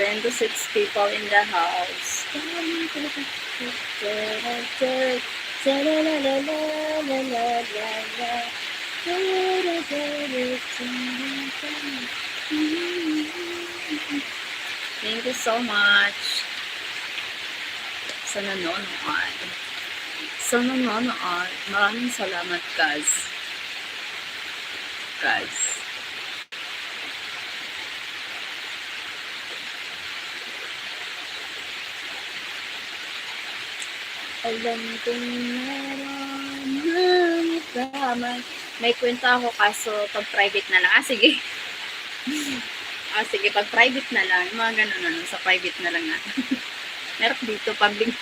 Ten to 6 people in the house. Thank you so much sa nanonood. Maraming salamat, guys. Alam kong nararamdaman. May kwenta ako kaso pag private na lang. Sige. Sige, pag private na lang. Mga ganun na lang. Sa private na lang natin. Meron dito, public.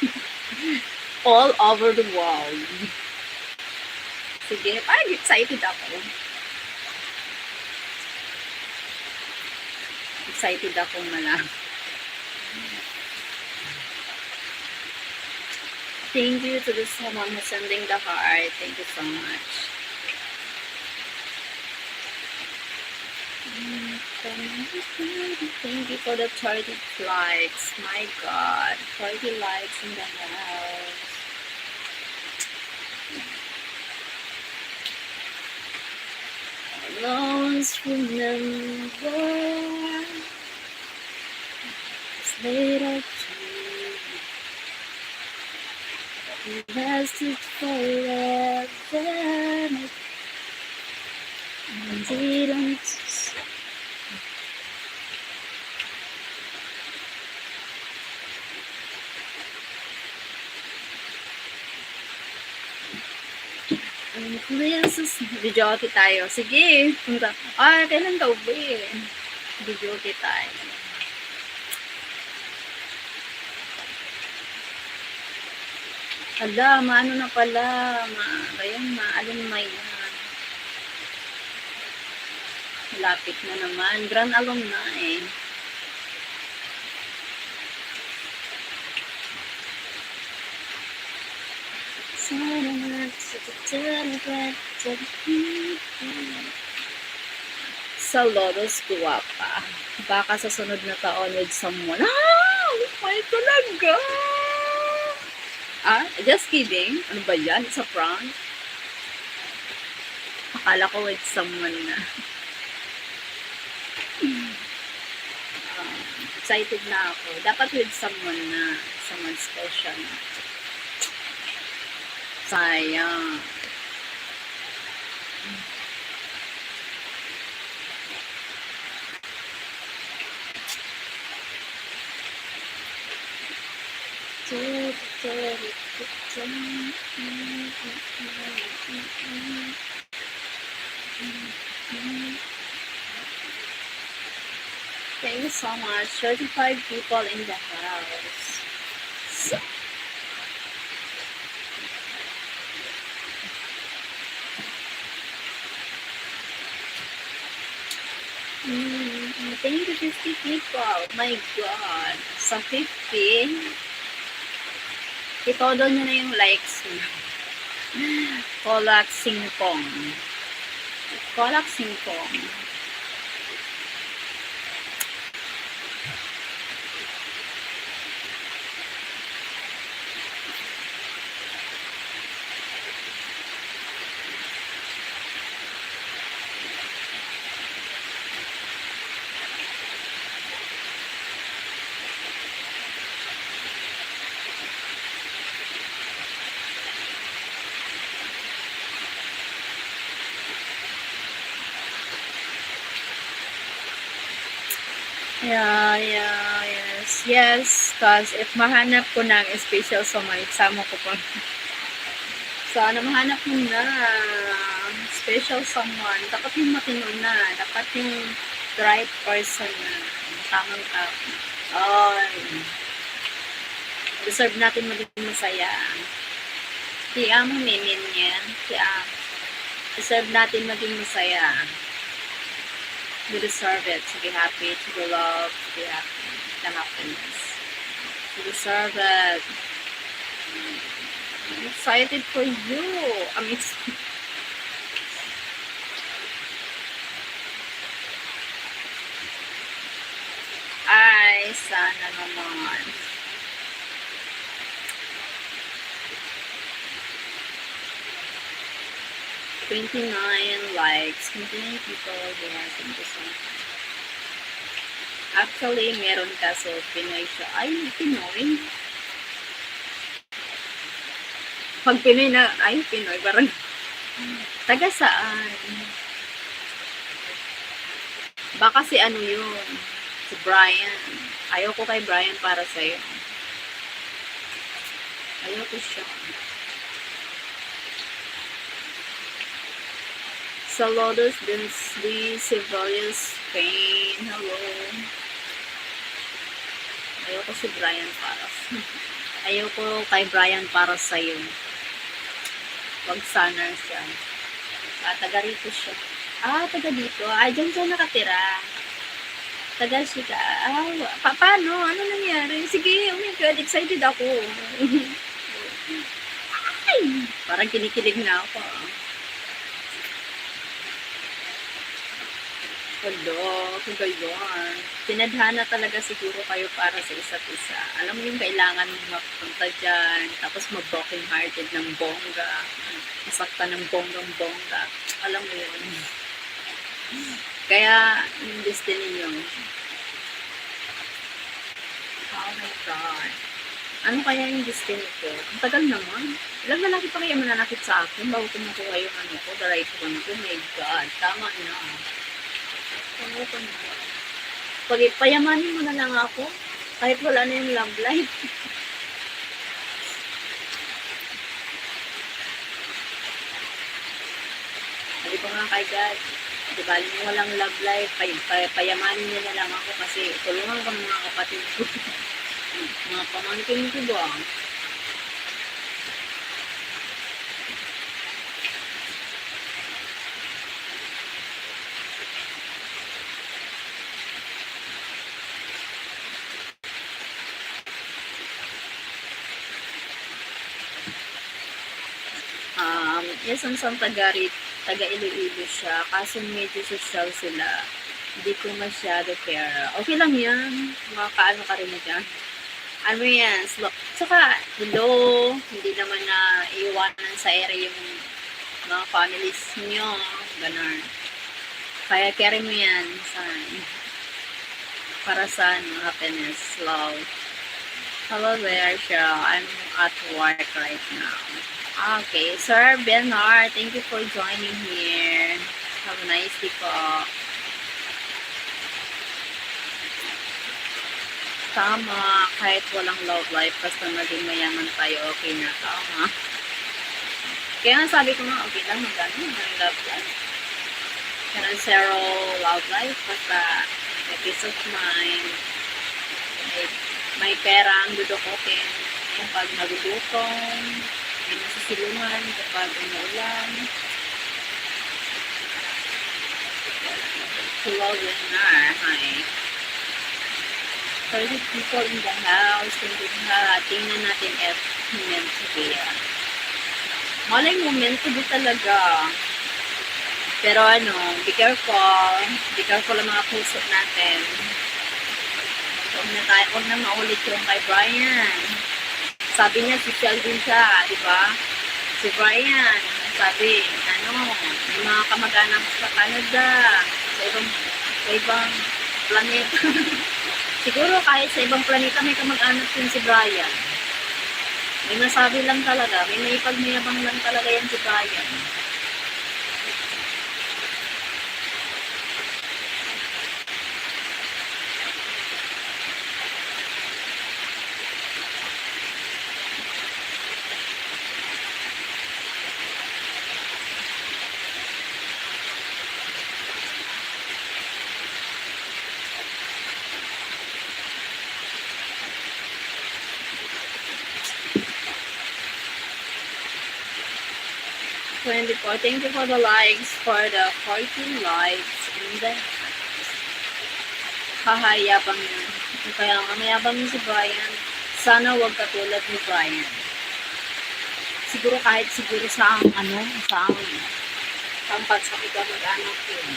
All over the world. Sige, parang excited ako. Excited akong malaman. Thank you to the someone who's sending the heart. Thank you so much. Thank you for the 30 likes. My God, 30 likes in the house. I'll always remember it's later lasted forever and didn't video okay tayo. Sige, punta. Kailan ka uwi? Video okay tayo. Maano na pala, maalumay na. Lapit na naman. Grand alumni. Sa Lotus Guwapa. Baka sa sunod na taon with someone. Ah! May talaga! Ah, just kidding. Ano ba yan? It's a prank. Akala ko with someone na. Excited na ako. Dapat with someone na. Someone special na. Sayang. Thank you so much. 35 people in the house. So, thank you 50 people. My God. Sa 50, itodo nyo na yung likes mo. Kolak Singpong. Kolak Singpong. Yeah, yes. Cause if mahanap ko ng special someone, isama ko pa. Sana mahanap mo na special someone. Dapat yung matino na. Dapat yung right person na. Tamang tao. Oh, deserve natin maging masaya. Kaya mo mimin yan. Kaya deserve natin maging masaya. You deserve it to be happy, to be loved, to be happy, the happiness. You deserve it. I'm excited for you. I'm excited. Ay, sana naman. $29 likes. 29 people there. Thank you so much. Actually, meron kaso Pinoy siya. Ay, Pinoy. Pag Pinoy na, ay, Pinoy. Parang, taga saan? Baka si ano yun. Si Brian. Ayaw ko kay Brian para sa'yo. Ayaw ko siya. Saludos din si Sibelius Spain. Hello. Ayaw ko si Brian para ayaw ko kay Brian para sa'yo. Wag sana siya. Taga rito siya. Taga dito. Dyan siya nakatira. Taga siya. Paano? Ano nangyari? Sige, oh my God, excited ako. Ay, parang kinikilig na ako. Hello, kagayon. Tinadhana talaga siguro kayo para sa isa't isa. Alam mo yung kailangan mong mapunta dyan, tapos mag-broken hearted ng bongga, masakta ng bonggang-bongga. Alam mo yun. Kaya, yung destiny nyo. Oh my God. Ano kaya yung destiny ko? Ang tagal naman. Ilang lalaki pa kaya mananakit sa akin bago kumukuha yung ano ko, the right one ko. Oh my God, tama na. Pag payamanin mo na lang ako, kahit wala na yung love life. Sabi ko nga kay God, di ba, yung walang love life, payamanin niya na lang ako kasi tulungan ko mga kapatid ko. Mga pamangkin ko ba? Yes, ang taga Iloilo siya, kaso medyo social sila. Hindi ko masyado care. Okay lang yan. Makakaano ka rin na dyan. Ano yan? Slow. Tsaka, hello, hindi naman na iwanan sa ere yung mga families nyo. Ganun. Kaya carry mo yan sa, para sa happiness, love. Hello there, Cheryl. I'm at work right now. Okay, Sir Bernard, thank you for joining here. Have a nice day po. Tama, kahit walang love life, basta maging mayaman tayo, okay na. Tama. Kaya nga sabi ko nga, okay lang, magano, may love life. Pero zero love life, basta may peace of mind, may pera ang dudukotin, yung pag nagugutom, may nasisilungan kapag umuulan. Hello, Leonard. Hi. 30 people in the house. Tingnan natin if meant to be. Malay mo, meant to be talaga. Pero ano, be careful. Be careful ang mga puso natin. Huwag na maulit yung kay Brian. Sabi niya, social din siya, di ba? Si Brian, sabi, may mga kamag-anak sa Canada, sa ibang planeta. Siguro kahit sa ibang planeta may kamag-anak din si Brian. May masabi lang talaga, may naipagmayabang lang talaga yan si Brian. 24. Thank you for the likes, for the 14 likes, and then, hahayabang yun. Kaya nga, mayabang yun si Brian. Sana wag katulad ni Brian. Siguro kahit siguro sa ang pampagsakit ka mag-anak yun.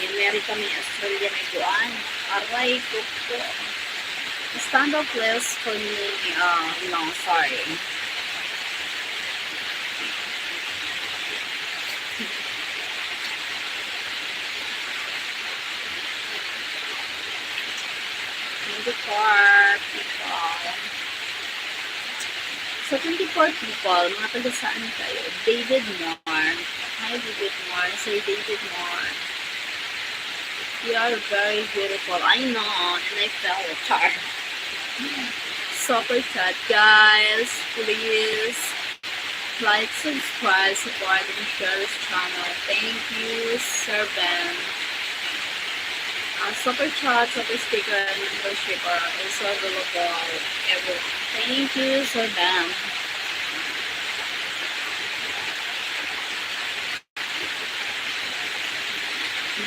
May America, may Australia, may Guan. Aray, kuko. Stand up please for me, sorry. So, 24 people, mga taga saan kayo? David Moore. Hi, David Moore. Say David Moore. You are very beautiful. I know, and I fell apart. Super chat, guys. Please like, subscribe, support, and share this channel. Thank you, Sir Ben. Super chat, super sticker, and membership are also available everywhere. Thank you, Sir Ben.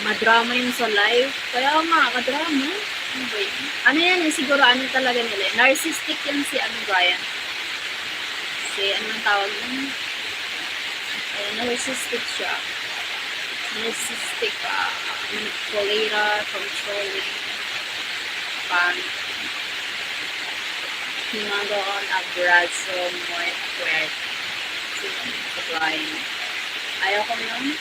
Madrama yun sa live. Kaya nga, kadrama. Ano yan, siguro talaga nila. Narcissistic yan si Brian. Anong tawag yun? Narcissistic siya. Narcissistic, manipulator, controlling, himando on abrazo muy fuerte. Si Brian. Ayaw ko yun.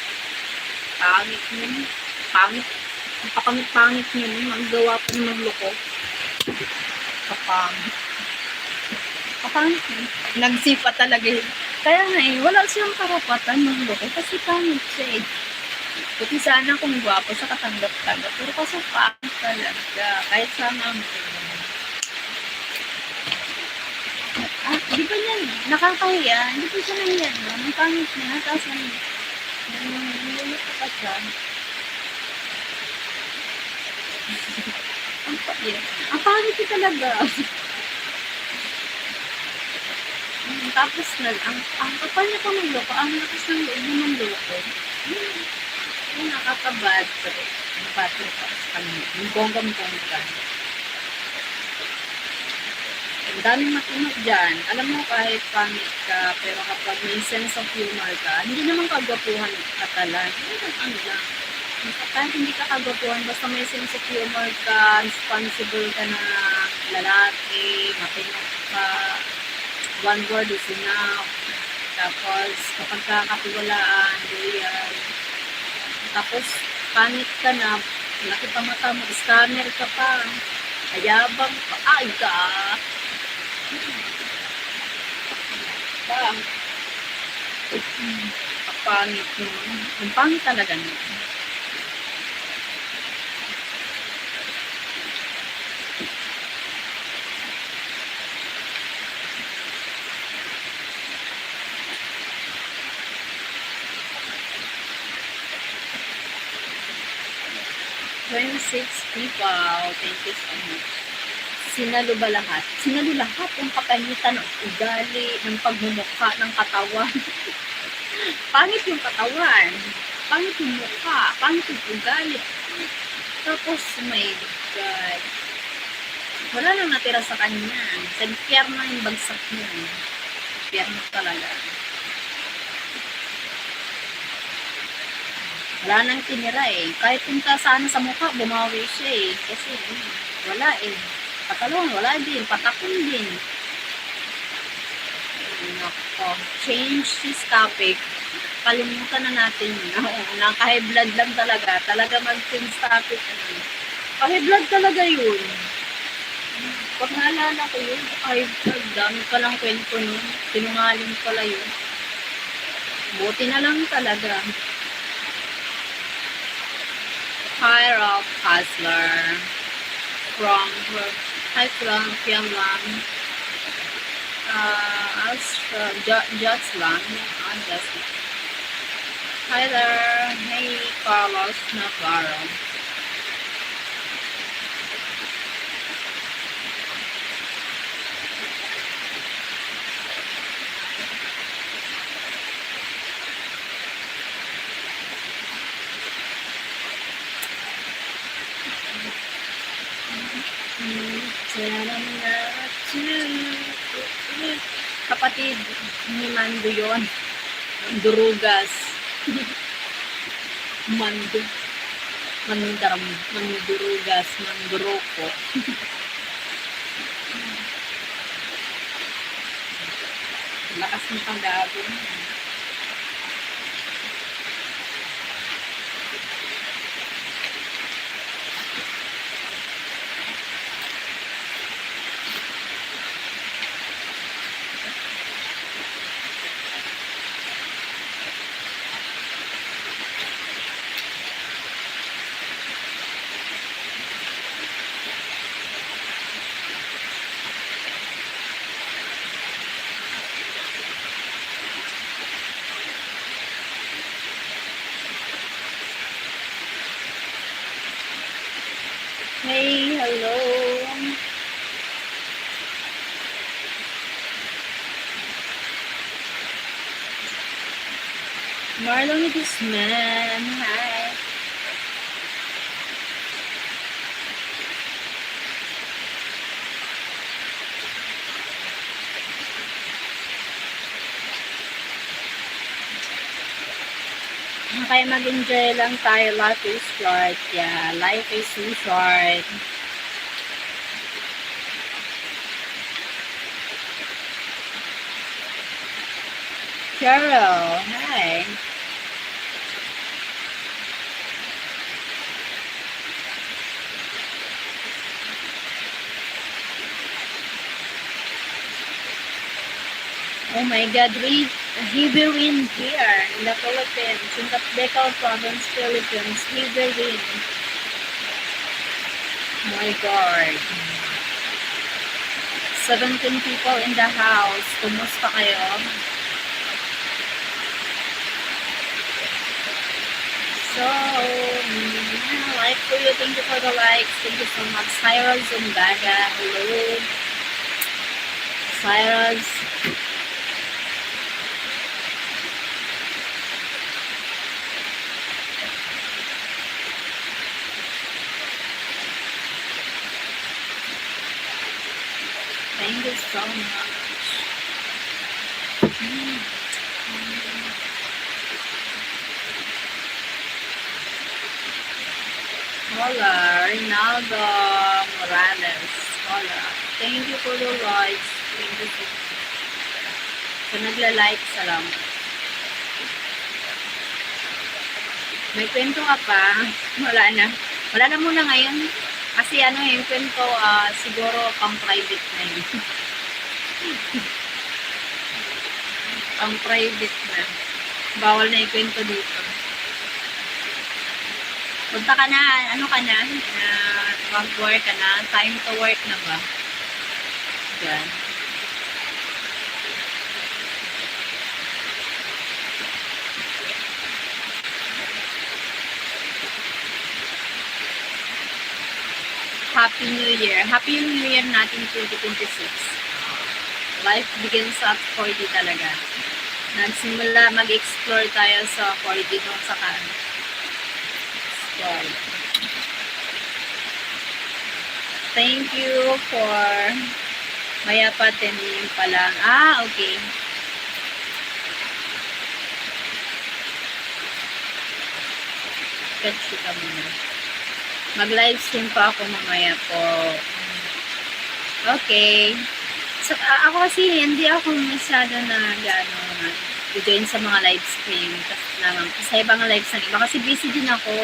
Pangit yun. Pangit. Ang pakamit-pangit yun. Maggawa pa ng magloko. Kapangit. Kapangit yun. Nagsipa talaga yun. Kaya nga wala siyang karapatan magloko kasi pangit siya eh. Buti sana kung gwapo siya katanggap-tanggap. Pero kasi pangit talaga. Kahit sama mo. Di ba yan? Nakakahiya. Hindi ko siya nahiya. Ang pangit niya. Tapos nilulok ka siya. Ang pangit niya talaga. Tapos ang kapal niya pa ng loko. Ang lakas ng loob ng loko. Yung nakakabad pa rin. Yung battery pa sa kanya. Yung bonggang-bongga. Ang daming makinig dyan. Alam mo kahit pangit ka, pero kapag may sense of humor ka, hindi naman kagwapuhan ka talaga. Ano lang. Kahit hindi ka kagwapuhan, basta may sense of humor ka, responsible ka na lalaki, matinok ka, one word is enough. Tapos, kapag kakatiwalaan, loyal. Tapos, pangit ka na, laki pa mata mo, scammer ka pa, ayabang pa, ay ka. Pa. Pangit mo. Ang pangit talaga niya. Six people. Thank you so much. Sinalo ba lahat? Sinalo lahat ang kapangitan ng ugali, ng pagmumukha, ng katawan. Pangit yung katawan. Pangit yung mukha. Pangit yung ugali. Tapos, oh my God. Wala nang natira sa kanya. Sa impyerno yung bagsak niya. Impyerno talaga. Wala nang tinira eh. Kahit punta sana sa mukha, bumawi siya eh. Kasi wala eh. Patalon, wala din. Patakon din. Nako. Change this topic. Kalimutan na natin yun. Naka-high blood lang talaga. Talaga mag-change topic. High blood talaga yun. Pag naalala ko yun, high blood. Dami pa lang kwento nun. Sinungaling pala yun. Buti na lang talaga. Hi, Rob Hasler from Pyongyang. Jotslan. Hi there. Hey, Carlos Navarro. Kapatid ni Mando yun. Durugas. Mando. Mandurugas. Manduroko. Lakas ng panggago. Hey, hello. Marlon Guzman, hi. Kaya mag-enjoy lang tayo. Life is short. Yeah, life is too short. Cheryl, hi. Oh my God, heavy wind here in the Philippines, in the Bicol province, Philippines, heavy wind. My God. 17 people in the house. Kumusta kayo? So, like for you, thank you for the likes. Thank you so much. Cyrus Zumbaga, hello. Cyrus. Thank you so much. Hola, Rinaldo Morales. Hola. Thank you for the likes. Thank you so much. So, nagla-like, salamat. May kwento ka pa? Wala na. Wala na muna ngayon. Kasi ano yung kwento, siguro pang private na yun. Pang private na. Bawal na yung kwento dito. Punta ka na, ano ka na? Mag-work ka na? Time to work na ba? Yan. Happy New Year. Happy New Year natin 2026. Life begins at 40 talaga. Nagsimula mag-explore tayo sa 40 nung saka explore. Thank you for maya pa 10 million pa lang. Okay. Catch ka muna. Mag-live stream pa ako mamaya po. Okay. So, ako kasi hindi ako masyado na join sa mga live stream. Sa ibang live sa iba kasi busy din ako.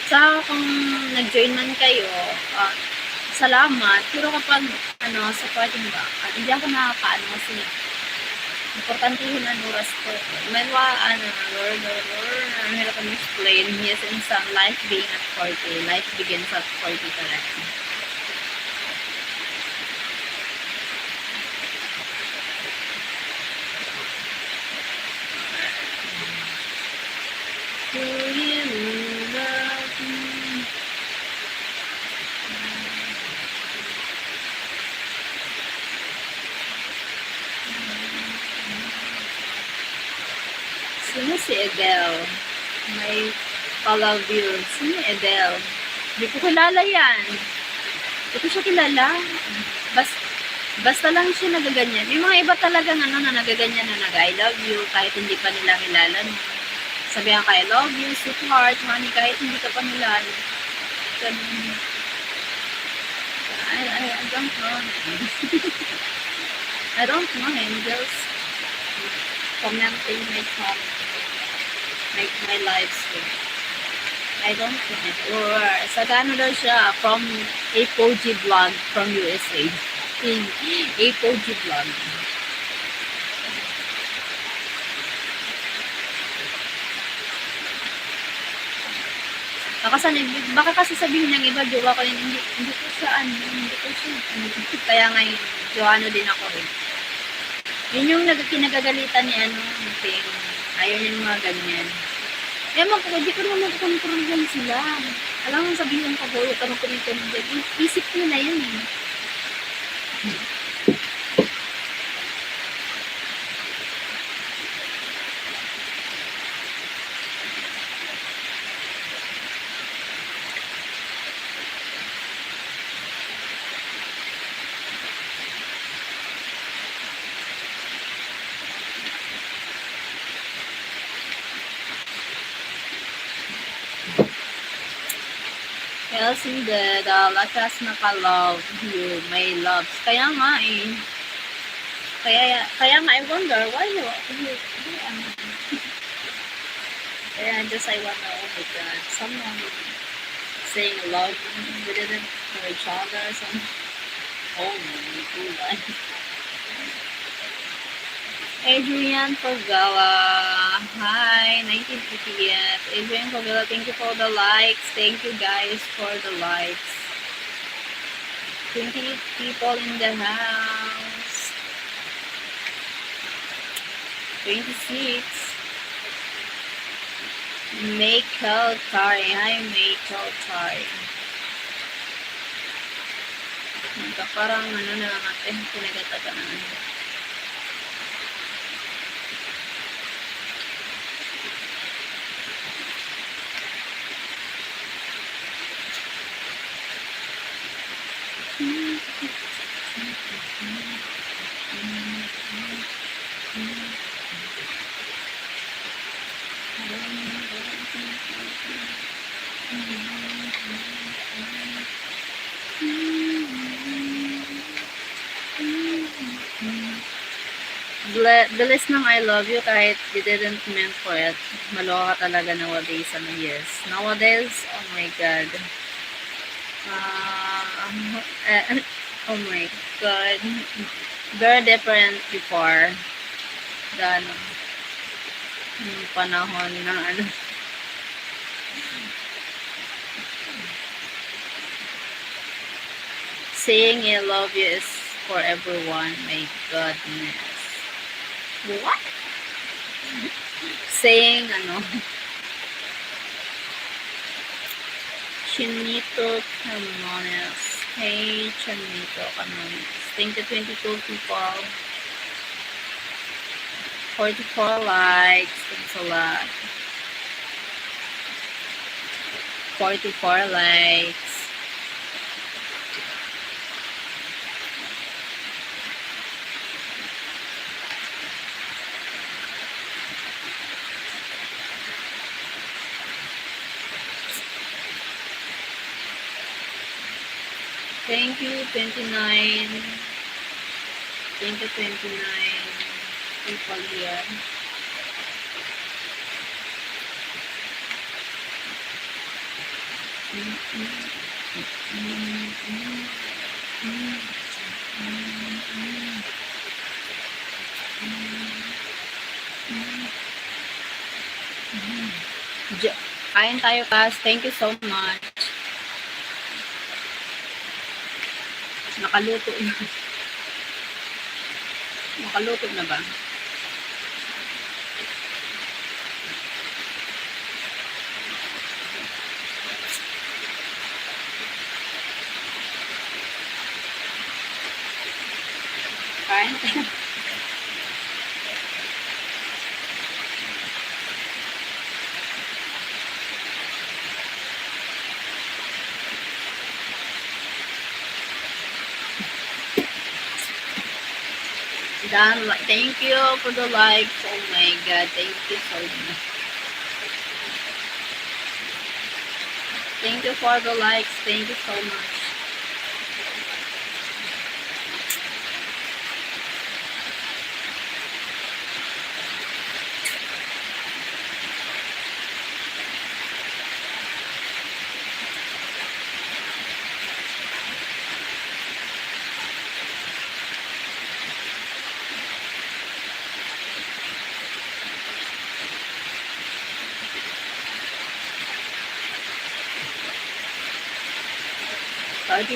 So, kung nag-join man kayo, salamat. Pero kapag supporting ba, hindi ako nakakaano kasi importantehin ang oras ko. May Lord, ang hirap kong explain. Yes, in some life being at 40. Life begins at 40 talaga. Do you love me? Sino si Adele? May follow views. Sino Adele? Hindi ko kilala yan. Hindi ko siya kilala. Basta lang siya nagaganyan. May mga iba talagang na nagaganyan na I love you kahit hindi pa nila kilala. Sabihan ka, I love you, sweetheart, honey, kahit hindi ka pa nila. I don't know him. I don't know him. Just commenting my song. Make my life sweet. I don't know it. Or sa gano daw siya from Apoji Vlog from USA. Apoji Vlog. Baka kasi sabihin ng iba, jowa ko yun, hindi ko siya, kaya ngayon, jowa din ako rin. Yun yung kinagagalitan ni Ting. Ayaw niya yung mga ganyan. Hindi ko naman mag-control yan sila. Alam mo sabihin ko, huwag ka mag-control yan. Isip nyo na yan eh. Elsing the lakas naka-love you, my loves. Kaya nga eh. Kaya nga I wonder, why you kaya just I wonder, oh my God, someone saying love, we didn't know each other, something. Oh my God. Adrian Pagala. Hi, 1988. Adrian Pagala, thank you for the likes. Thank you guys for the likes. 28 people in the house. 26. Michael Tari. Hi, Michael Tari. Parang na lang natin pinagatagaan. bilis ng I love you kahit you didn't mean for it. Maloka talaga nowadays. Yes. Nowadays, oh my God. Oh my God. Very different before than yung panahon na saying I love you is for everyone. My goodness. What? Saying Chinito Canones. Hey, Chinito Canones. Thank you, 22 people. 44 likes. Thanks a lot. 44 likes. Thank you, 29. Thank you, 29 people here. Kain tayo, guys. Thank you so much. Nakaluto na. Nakaluto na ba? Kain tayo. Thank you for the likes. Oh my God, thank you so much. Thank you for the likes. Thank you so much.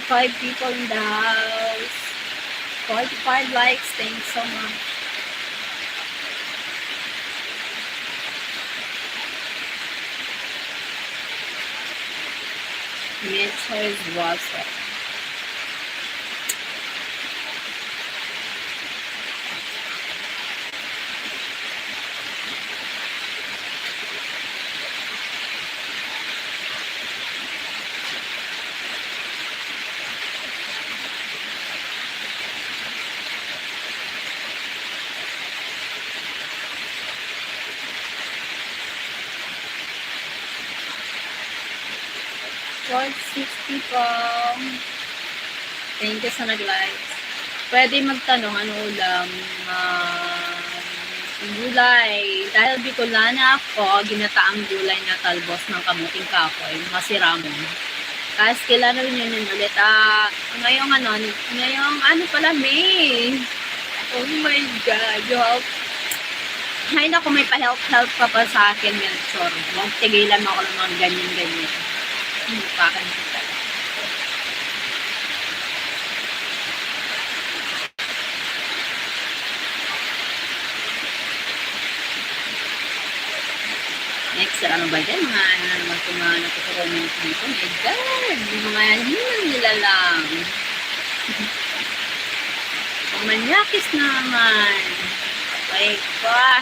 Five people in the house. 45 likes. Thanks so much. Mitchell is WhatsApp. For 60 po. Thank you sa nag-likes. Pwede magtanong ano ulam. Gulay. Dahil Bicolana ako, ginataang gulay na talbos ng kamuting kahoy. Masiramon. Tapos kailan rin yun ulit. Ngayong pala, May. Oh my God. You help. Ay, naku, may pa-help pa pa sa akin, Melchor. Huwag tigilan mo ako ng mga ganyan-ganyan. Pakan kita. Next, ano ba dyan? Mga naman kung mga natuturunan dito. My God! Mga nila lang. Manyakis naman. Okay, pa.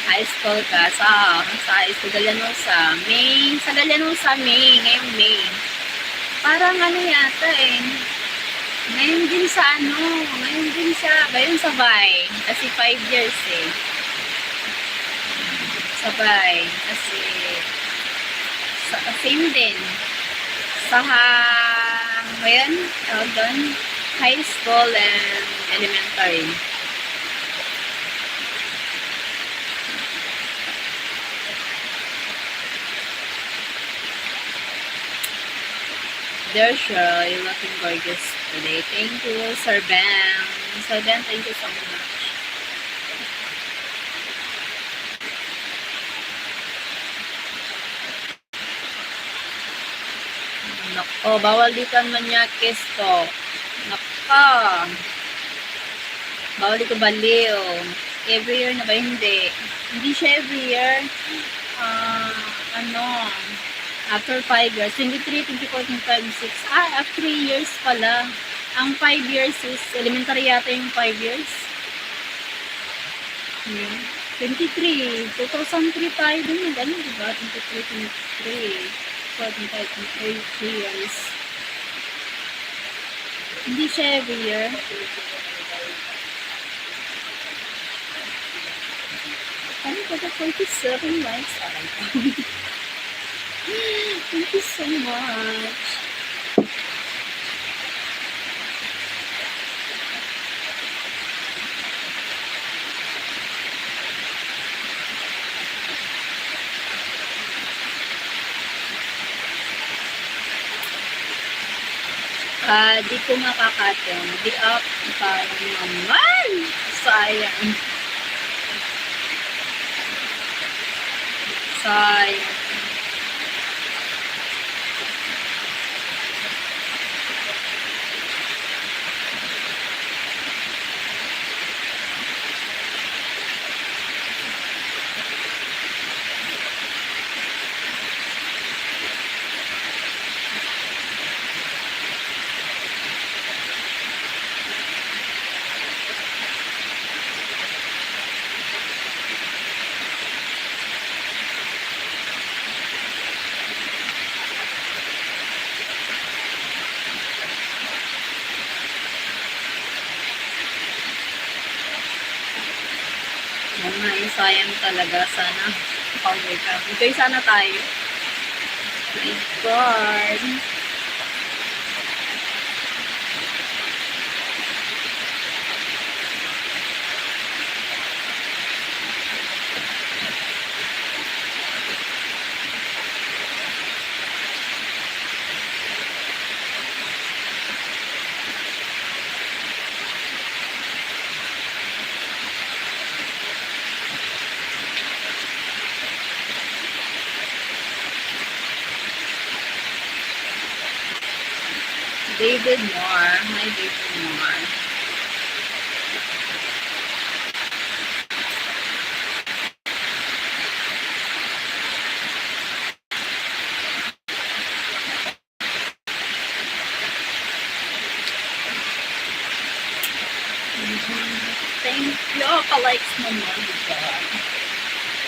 High school ka sa high school Galianusa. May, sa Galianusa, May. Ngayong May. Parang yata eh. Ngayon din sa ngayon sabay. Kasi 5 years eh. Sabay. Kasi, same din. Ngayon, doon, high school and elementary. Dear Cheryl, you're looking gorgeous today. Thank you, Sir Ben. Sir Ben, thank you so much. Nako, bawal dito ang manyakis to. Nako. Bawal dito baliw. Every year na ba? Hindi. Hindi siya every year. After 5 years. 23, 24, 25, 6. After 3 years pala. Ang 5 years is elementary yata yung 5 years. 23. 2003 tayo din. Ano diba? 23, 23. 25, 3 years. Hindi siya every year. Ano ba the 47 likes? Thank you so much. Di ko makakatong. Di up. Parang naman. Sayang. Sayang. Sayang talaga. Sana power ka. Enjoy sana tayo. My God. David Moore. Hi, David Moore. Thank you. Ka-likes mo mo.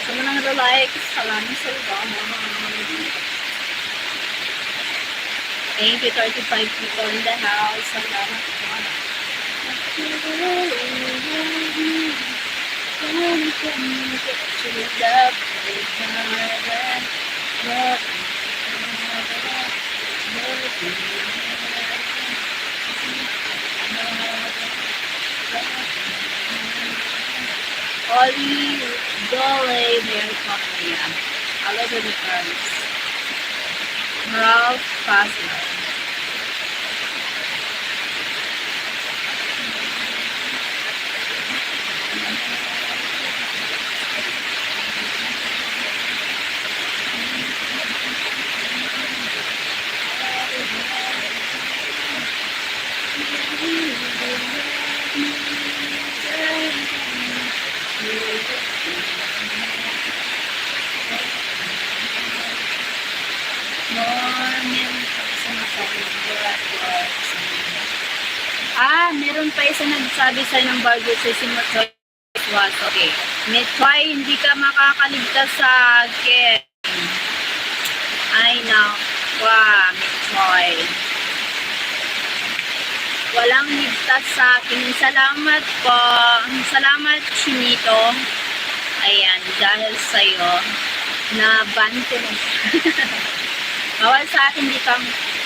Sa mga nag-likes, salamat sa Thank you, 35 people in the house. Salamat po. Ollie, Dole, Mary Company. All over the earth. Ralph Fasler. Meron pa isa nagsabi sa'yo ng burger sa si Matoy was okay. Metoy, hindi ka makakaligtas sa akin. Ay, nawa, Metoy. Walang ligtas sa akin. Salamat po. Salamat, Chinito. Ayan, dahil sa'yo, na-ban ko na. Bawal sa akin dito,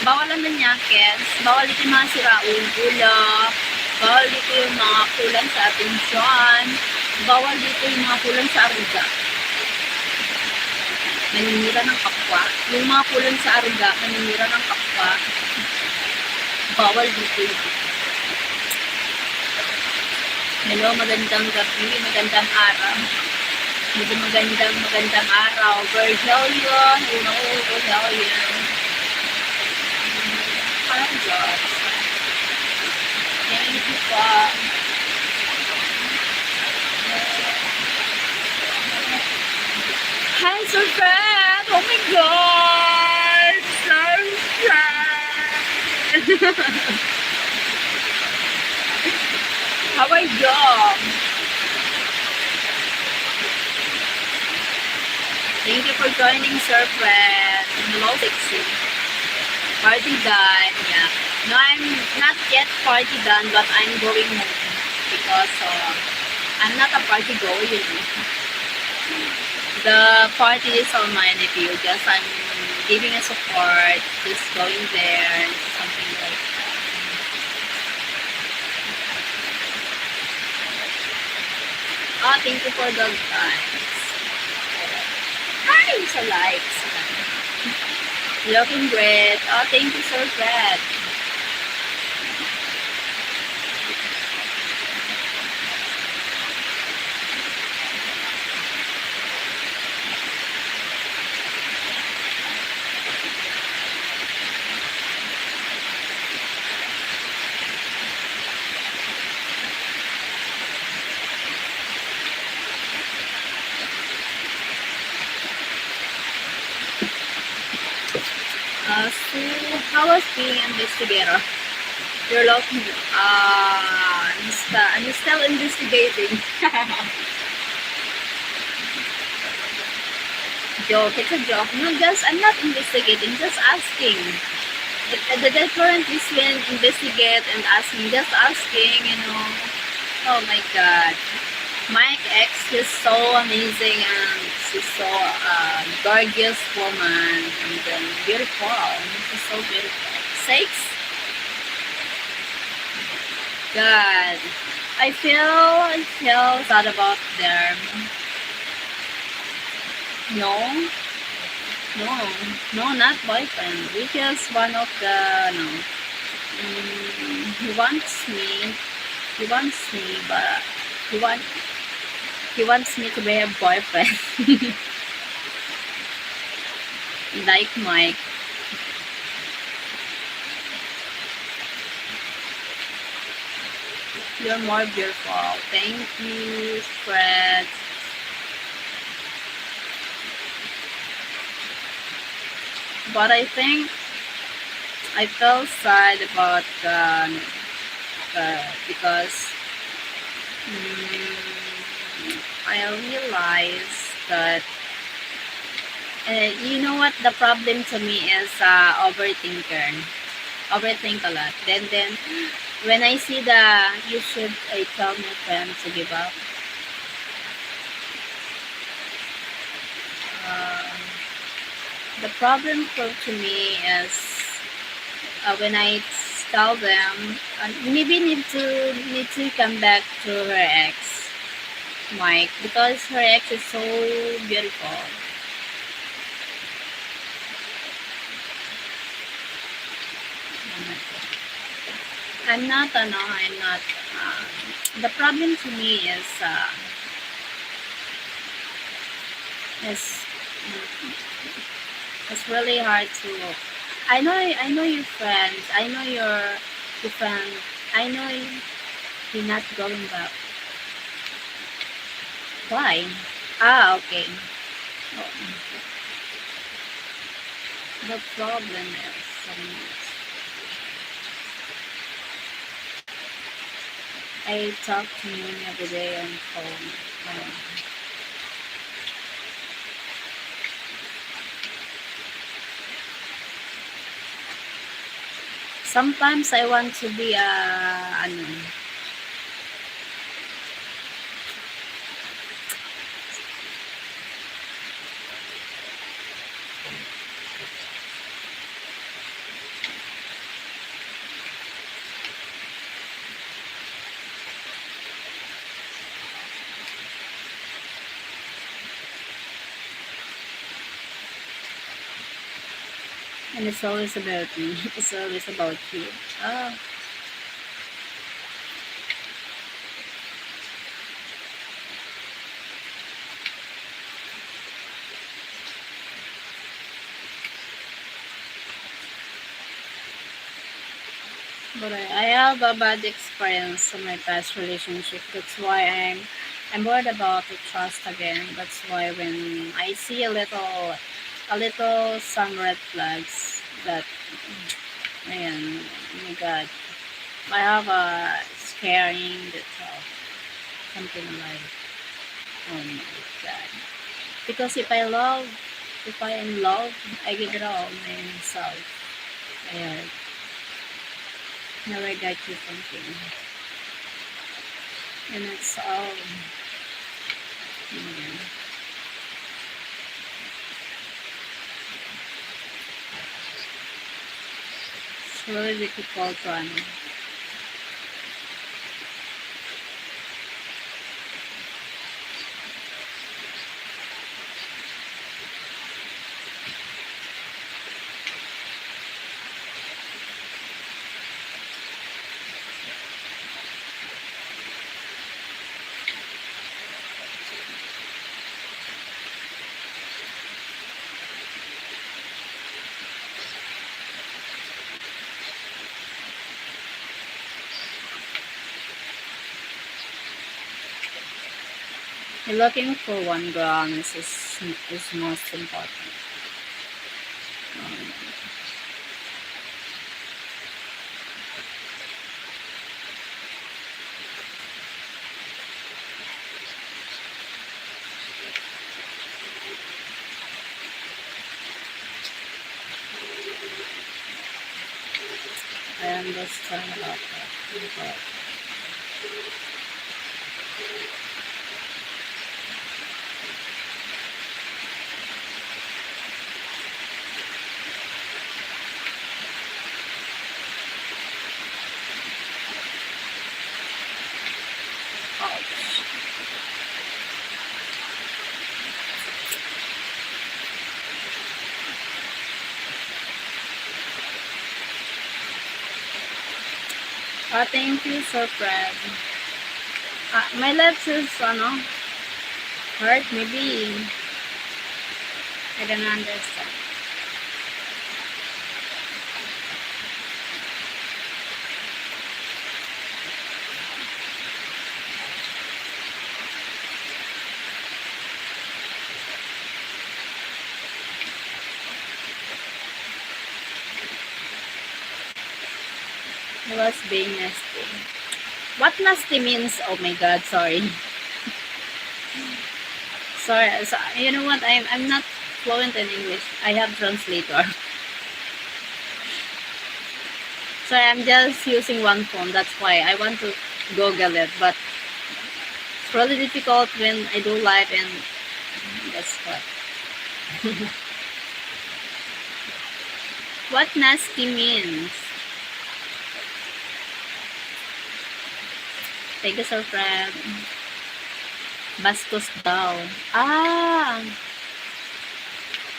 bawal naman yakes, bawal dito yung mga siraulo, bawal dito yung mga kulang sa atensyon, bawal dito yung mga kulang sa aruga. Naninira ng kapwa. Yung mga kulang sa arga, naninira ng kapwa. Bawal dito. Hello, magandang gabi, magandang araw. Medyo magandang araw. Virgilio, hello, Virgilio. Hi, God. Thank you po. Hi, Sir Fred! Oh my God! Sir Fred! How are you? Thank you for joining, Sir Fred. Hello, Dixie. Party done. Yeah. No, I'm not yet party done, but I'm going home because I'm not a party goer, you know. The party is on my nephew. Just I'm giving a support, just going there, something like that. Oh, thank you for the likes. Hi, sa likes. Looking great. Oh, thank you, Sir Fred. So, how was being an investigator? You're looking, I'm still investigating. Joke, it's a joke. No, just, I'm not investigating, just asking. The difference between investigate and asking, just asking, you know. Oh my God. Mike X is so amazing and she's so gorgeous woman and beautiful. She's so beautiful. Sakes? God. I feel sad about them. No, not boyfriend. Which is one of the he wants me, but he wants me to be a boyfriend. Like Mike. You're more beautiful. Thank you, Fred. But I think I felt sad about because I realized that you know what the problem to me is overthink a lot. Then when I see I tell my friends to give up. The problem to me is when I tell them maybe need to come back to her ex, Mike, because her ex is so beautiful. I'm not. The problem to me is it's really hard to. I know your friends. I know your friend. I know you're not going back. Why? Ah, okay. Oh. The problem is I talk to him every day on phone. Sometimes I want to be And it's always about me. It's always about you. Oh, but I have a bad experience in my past relationship. That's why I'm worried about the trust again. That's why when I see a little some red flags that, man, oh my God, I have a scaring that something like, oh my God. Because if I am love, I give it all myself. I never got you something, and it's all. Yeah. It's really difficult one. You're looking for one girl, and is most important. Um, I understand about that. But ouch. Thank you, Sir Fred. My lips is hurt. Maybe I don't understand. He was being nasty. What nasty means? Oh my God, sorry. Sorry. So, you know what? I'm not fluent in English. I have translator. Sorry, I'm just using one phone. That's why I want to Google it, but it's really difficult when I do live, and that's what. What nasty means? Thank you, Sir Fred. Bastos daw. Ah,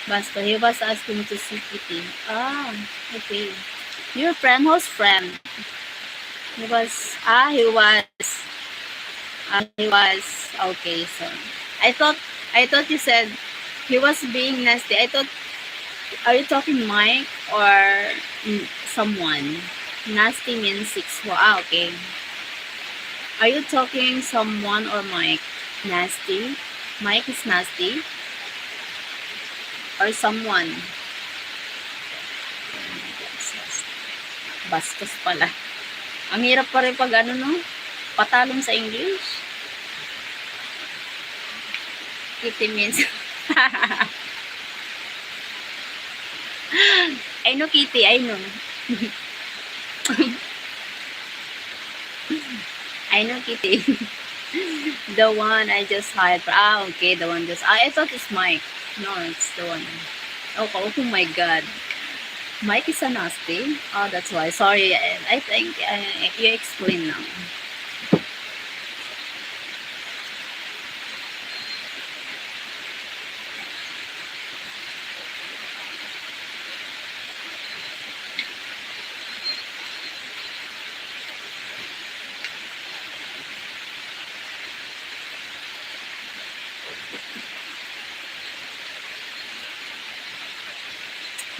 Basto. He was asking to see Kitty. Ah, okay. Your friend, whose friend? He was, okay, so. I thought, I thought you said he was being nasty. I thought, are you talking Mike or someone? Nasty means six. Ah, okay. Are you talking someone or Mike? Nasty? Mike is nasty? Or someone? Bastos pala. Ang hirap pa rin pag no? Patalon sa English. Kitty means. I know Kitty, I know. I know Kitty. The one I just hired. Okay, the one just. I thought it's Mike. No, it's the one. Oh my God. Mike is a nasty. Oh, that's why. Sorry. I think you explain now.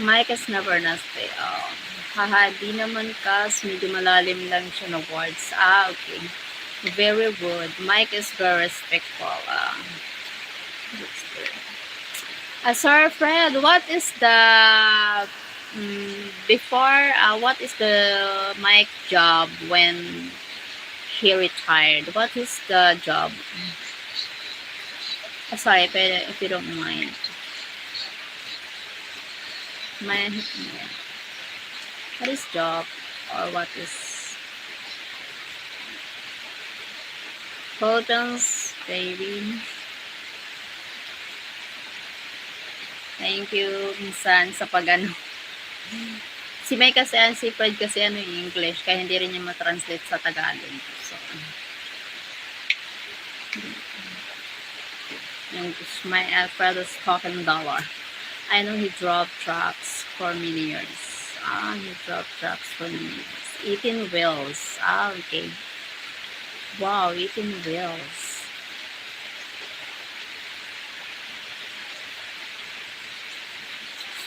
Mike is never nasty. Oh. Haha, di naman kas. Medyo malalim lang siya na words. Ah, okay. Very good. Mike is very respectful. That's good. Sir Fred, what is the before? What is the Mike job when he retired? What is the job? Sorry, if you don't mind. What is job or what is Photons, baby? Thank you, minsan, sa pag-ano. Si May kasi, si Fred kasi ano yung English, kaya hindi rin niya matranslate sa Tagalog. So, yung my Alfred is talking dollar. I know he dropped trucks for many years. He dropped trucks for many years. 18 wheels. Okay. Wow, 18 wheels.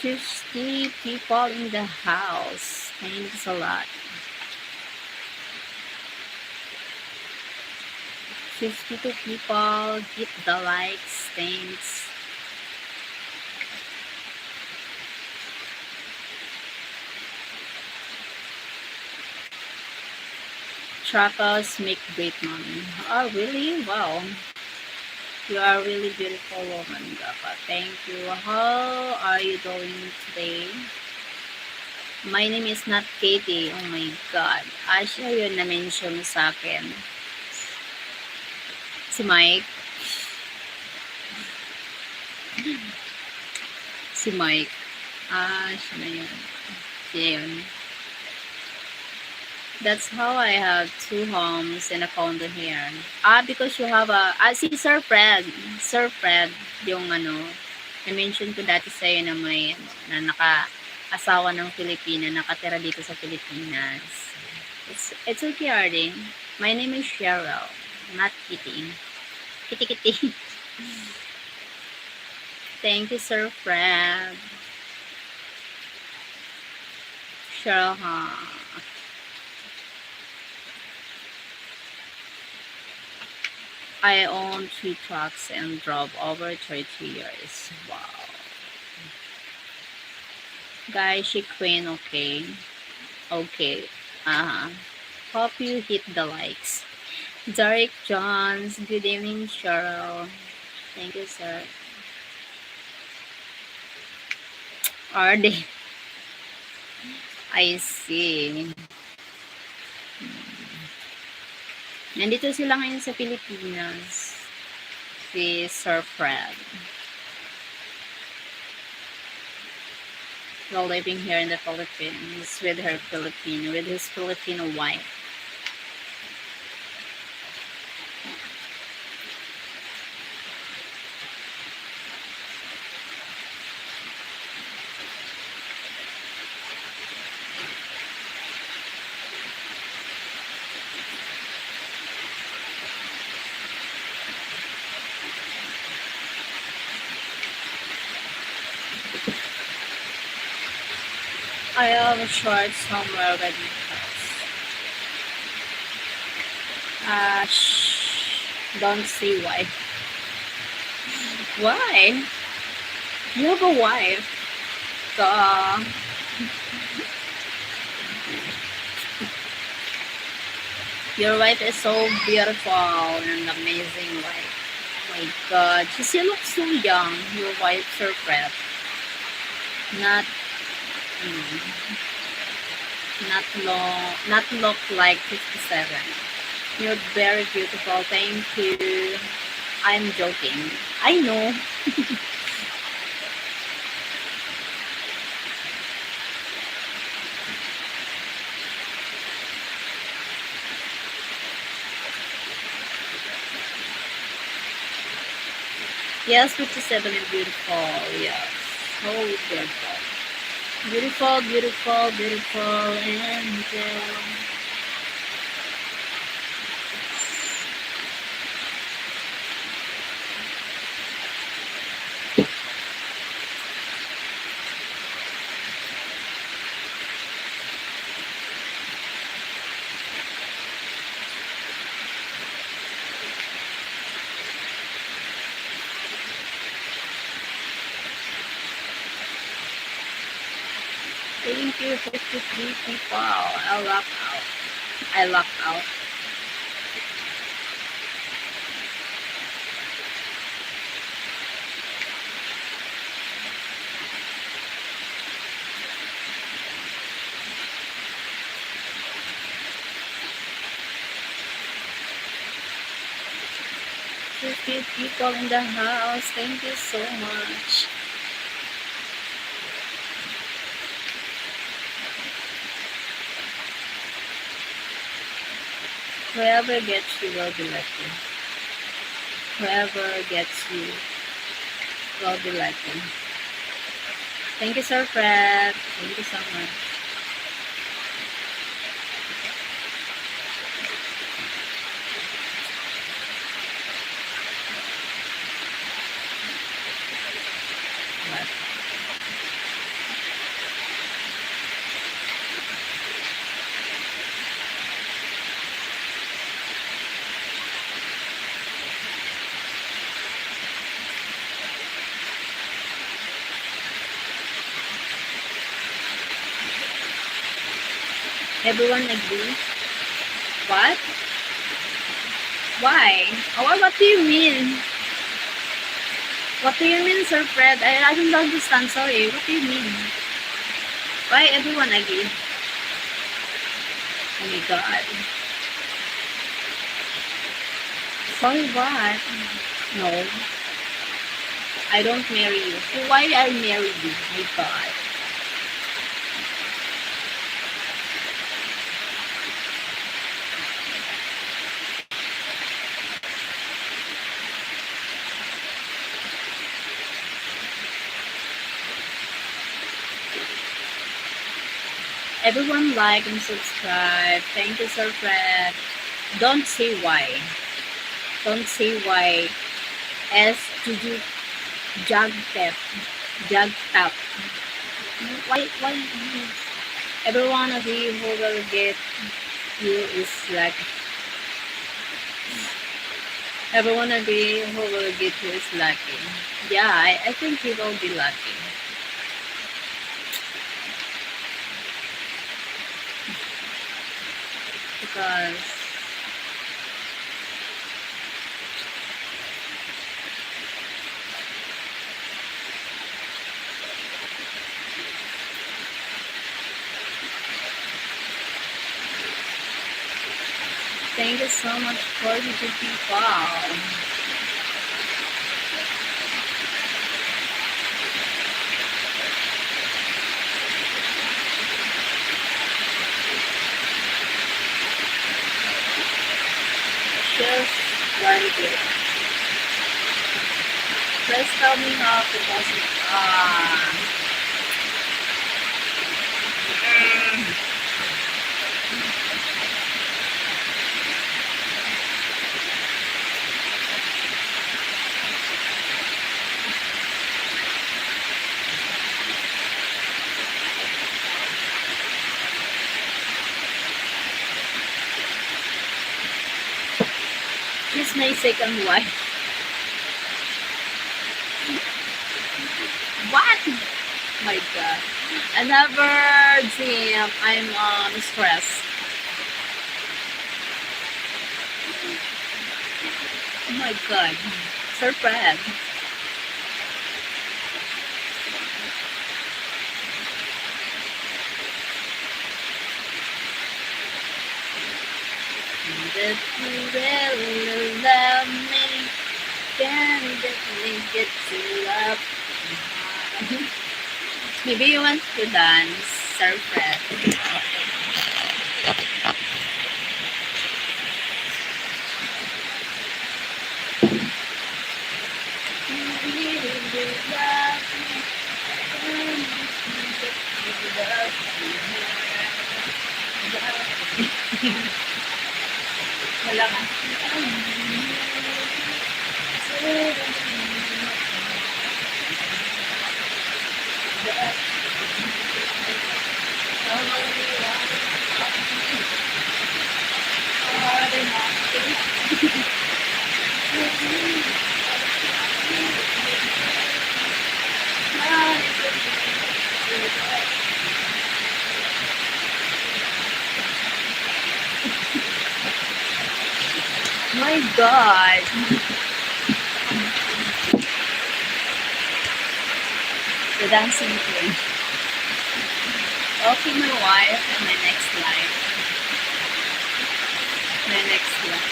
$50 people in the house. Thanks a lot. 52 people. Hit the likes. Thanks. Truckers make great money. Oh, really? Wow. You are really beautiful woman, Gapa. Thank you. How are you doing today? My name is not Katie. Oh my God. Asya yun na-mention sa akin. Si Mike. Si Mike. Siya na yun. Siya yun. That's how I have 2 homes and a condo here. Because you have si Sir Fred. Sir Fred, yung ano, na-mention ko dati sa'yo na may, na naka-asawa ng Pilipina, nakatira dito sa Pilipinas. It's okay, Arden. My name is Cheryl, not Kitty. Kitty. Thank you, Sir Fred. Cheryl, I own 2 trucks and drove over 30 years. Wow. Guys, she queen, okay? Okay. Hope you hit the likes. Derek Johns, good evening, Cheryl. Thank you, sir. Are they? I see. Nandito sila ngayon sa Pilipinas. Si Sir Fred. While living here in the Philippines with his Filipino wife. I have a short somewhere with my house. Don't see why. Why? You have a wife. Your wife is so beautiful and amazing wife. Oh my God, she still looks so young. Your wife, Sir Fred. Not look like 57. You're very beautiful. Thank you. I'm joking. I know. Yes, 57 is beautiful. Yes, so beautiful. Beautiful, and Thank you, 53 people. I lock out. I lock out. People in the house, thank you so much. Whoever gets you will be lucky. Whoever gets you will be lucky. Thank you, Sir Fred. Thank you so much. Everyone agree? What? Why? What do you mean? What do you mean, Sir Fred? I don't understand. Sorry. What do you mean? Why everyone agree? Oh my God. Sorry, what? No. I don't marry you. So why I marry you? My God. Everyone like and subscribe. Thank you, Sir Fred. Don't say why. Don't say why. S to do jug tap. Jug tap. Why every one of you who will get you is like every one of you who will get you is lucky. Yeah, I think you will be lucky. Because thank you so much for the people. Just one bit. Please tell me how because she's my second wife. What? My God. I never dream I'm stressed. Oh my God. Sir Fred. That you will love me. Can definitely get to love. Maybe you want to dance, Sir Fred. Wala ka. God. The dancing queen. Okay, my wife and my next life. My next life.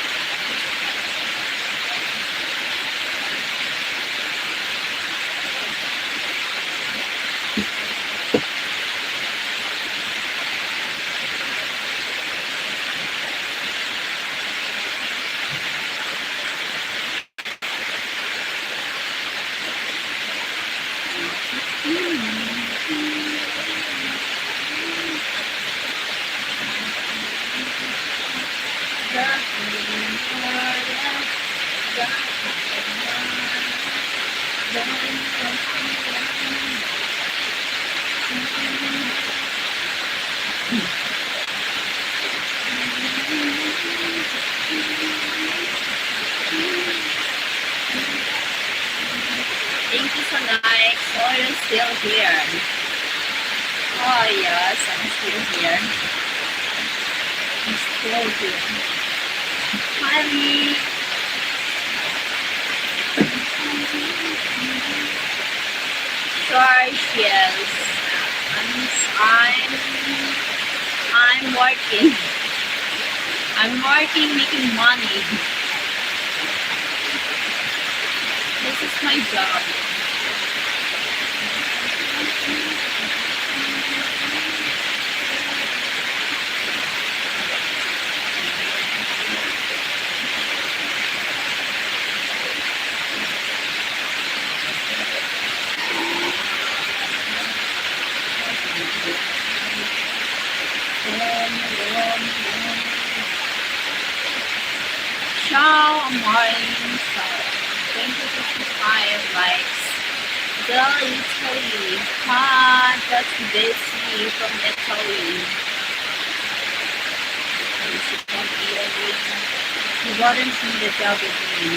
Thank you so much. Oh, you're still here. Oh, yes, I'm still here. I'm still here. Hi, Lee. Sure, yes. I'm working. I'm working, making money. This is my job. Ciao, morning star. Thank you for 5 likes. The Italy. Ah, that's Bessie from Italy. You wouldn't need a job with me.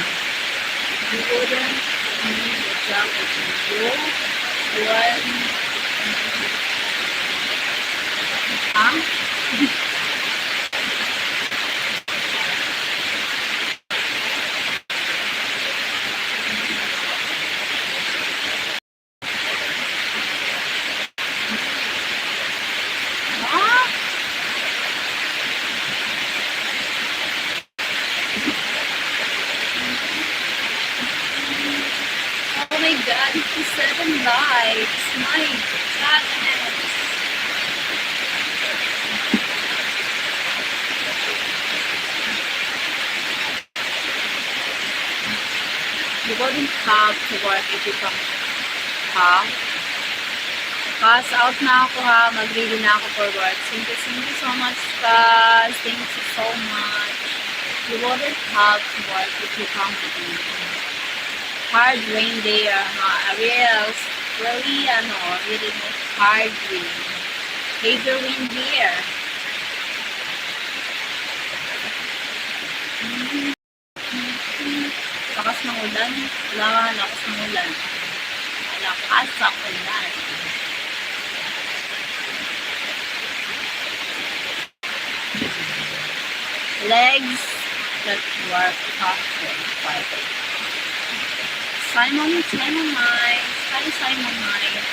You wouldn't need a job with me. You wouldn't. Huh? Huh? Oh my god, 57 likes. My goodness. You wouldn't have to work if you come. Ha? Cause out na ako ha. Mag-ready na ako for work. Thank you so much, Cause. Thank you so much. You wouldn't have to work if you come with me. Hard rain there, ha? Really, really hard rain. Heavy wind here. Lakas ng ulan. Lakas ng ulan. Lakas ng ulan. Legs that work faster. Simon Miles. Hi, Simon Miles.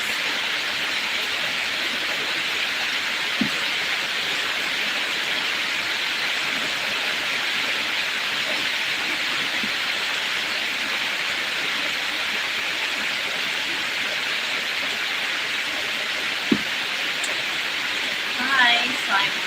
Hi, Simon.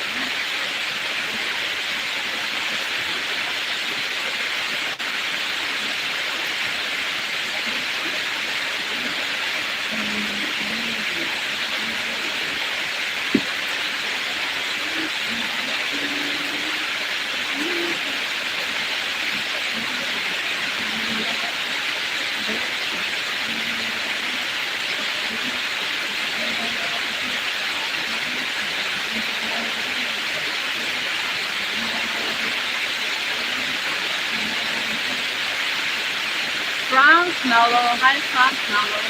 Frank Mellow. Hi, Frank Mellow.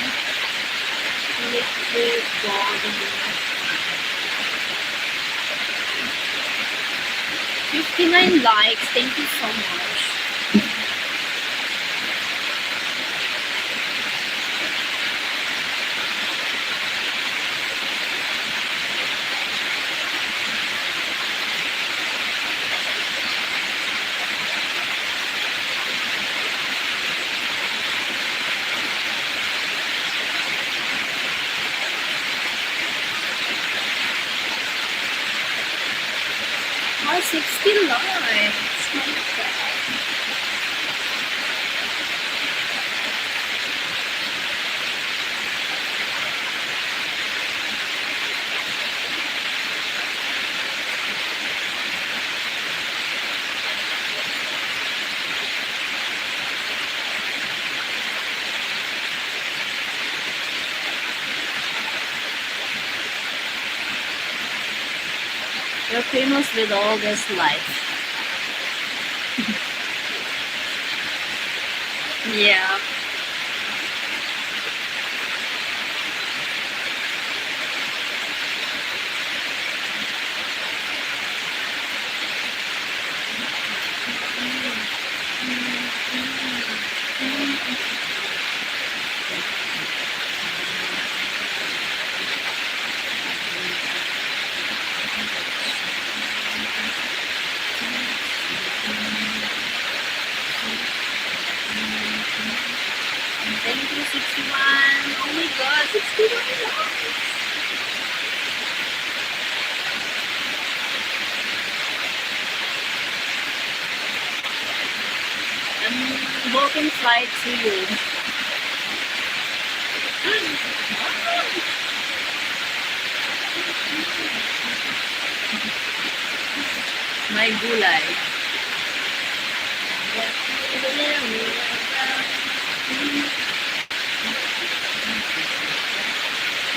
Liquid golden. 59 likes. Thank you so much. Wow, 60 likes. Oh my God. You're famous with all this life. Yeah. Thank you, 61. Oh my God, 61 likes. I'm booking flight to you. My gulay.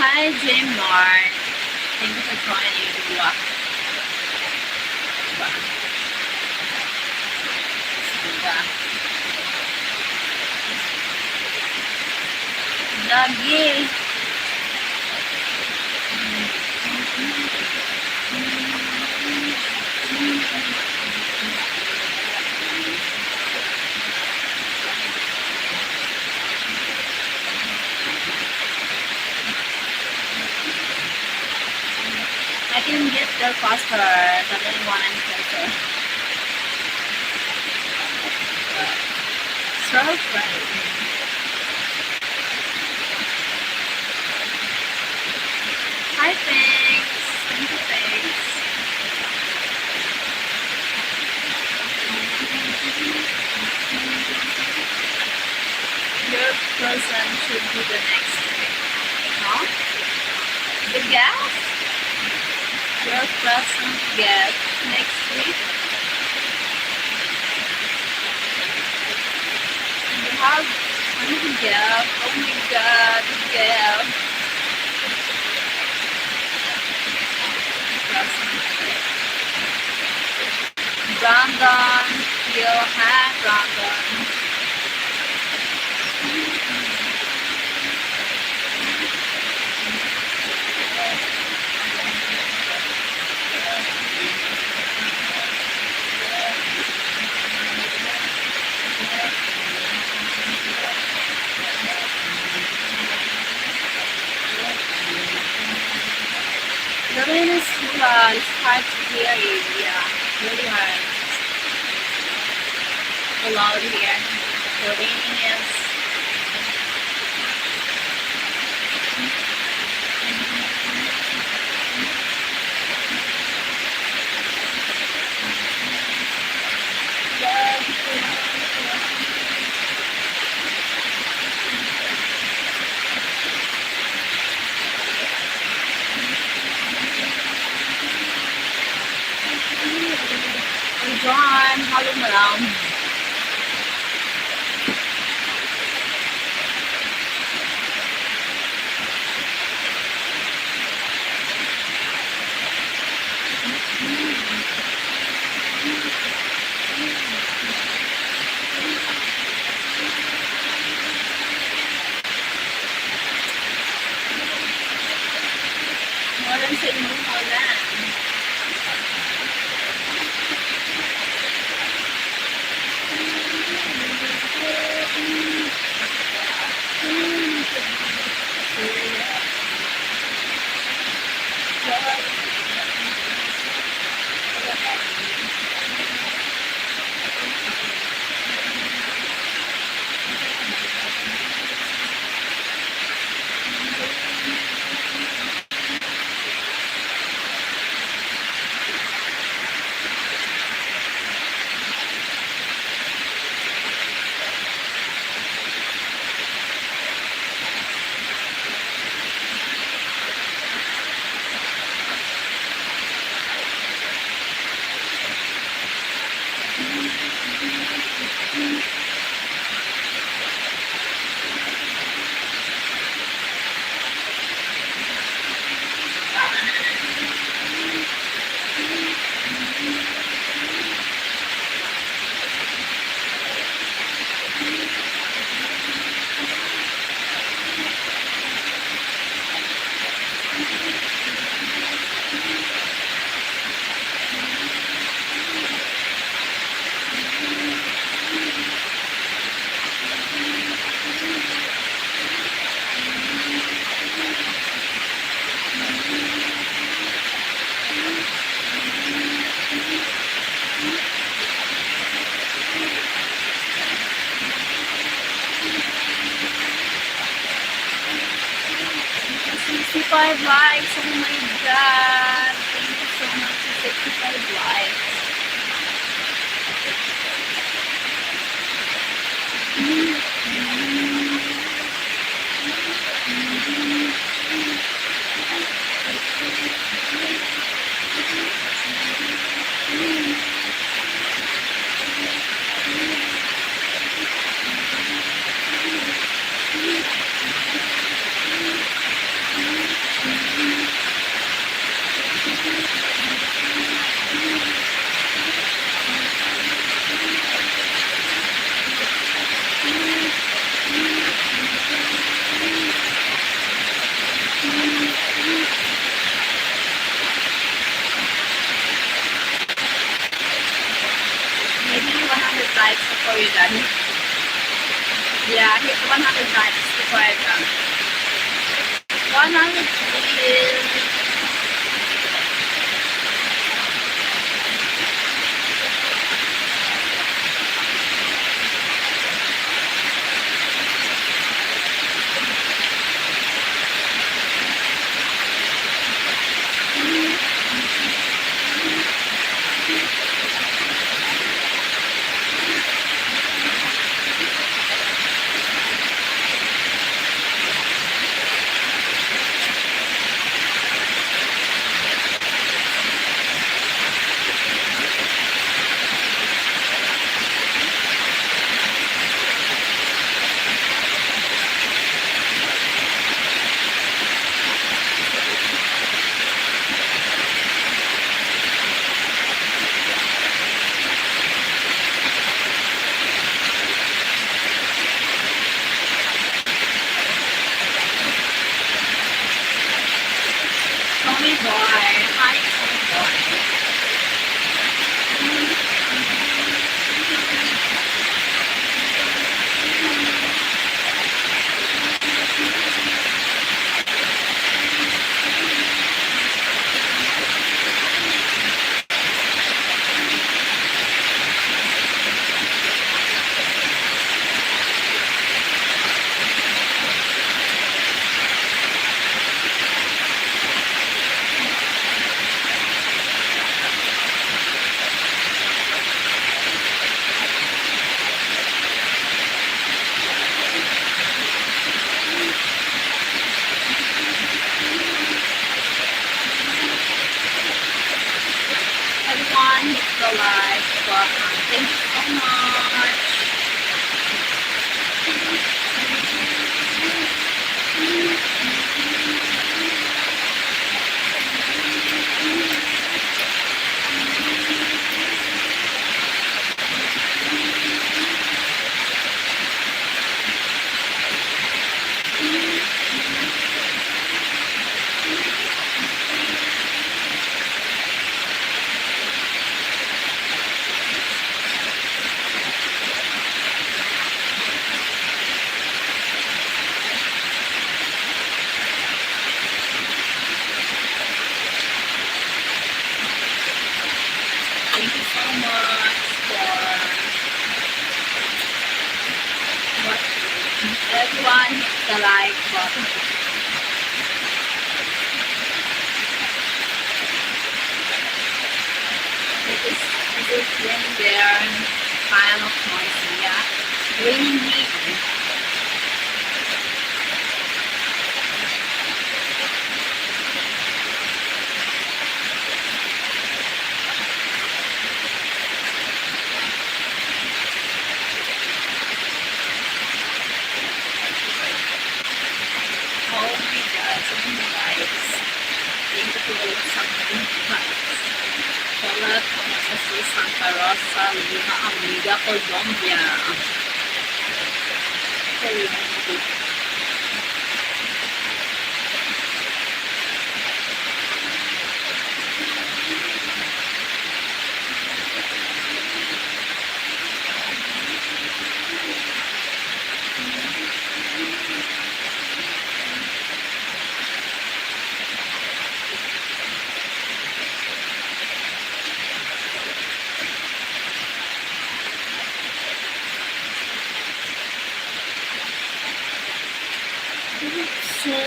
Hi, Jim Mark. Thank you for joining. Wow. Lagi. I can get there faster than anyone I'm closer. Surprise. Hi, thanks. Thank you, thanks. Your person should be the next week. Huh? The guest? Your person guest next week? You have one guest. Oh my God, guest. Brandon, you have Brandon. The rain is it's hard to hear you. Yeah, really hard. So loud here. The rain is. John, halo mo lang. Walang sa inyong Holland. 65 likes. Oh my God. Thank you so much for 65 likes. Maybe 100 likes before you're done. Yeah, hit 100 likes before I'm done. 100 please. Tommy boy. Hi, Tommy boy. Everyone hit the like button. Thank you so much. Thank you so much for watching. Everyone hit the like button. It is raining there, kind of noisy, yeah. Raining here. Oh my God, so many likes. Thank you for something likes. Hola, como si Santa Rosa, Lima, Amiga, Colombia.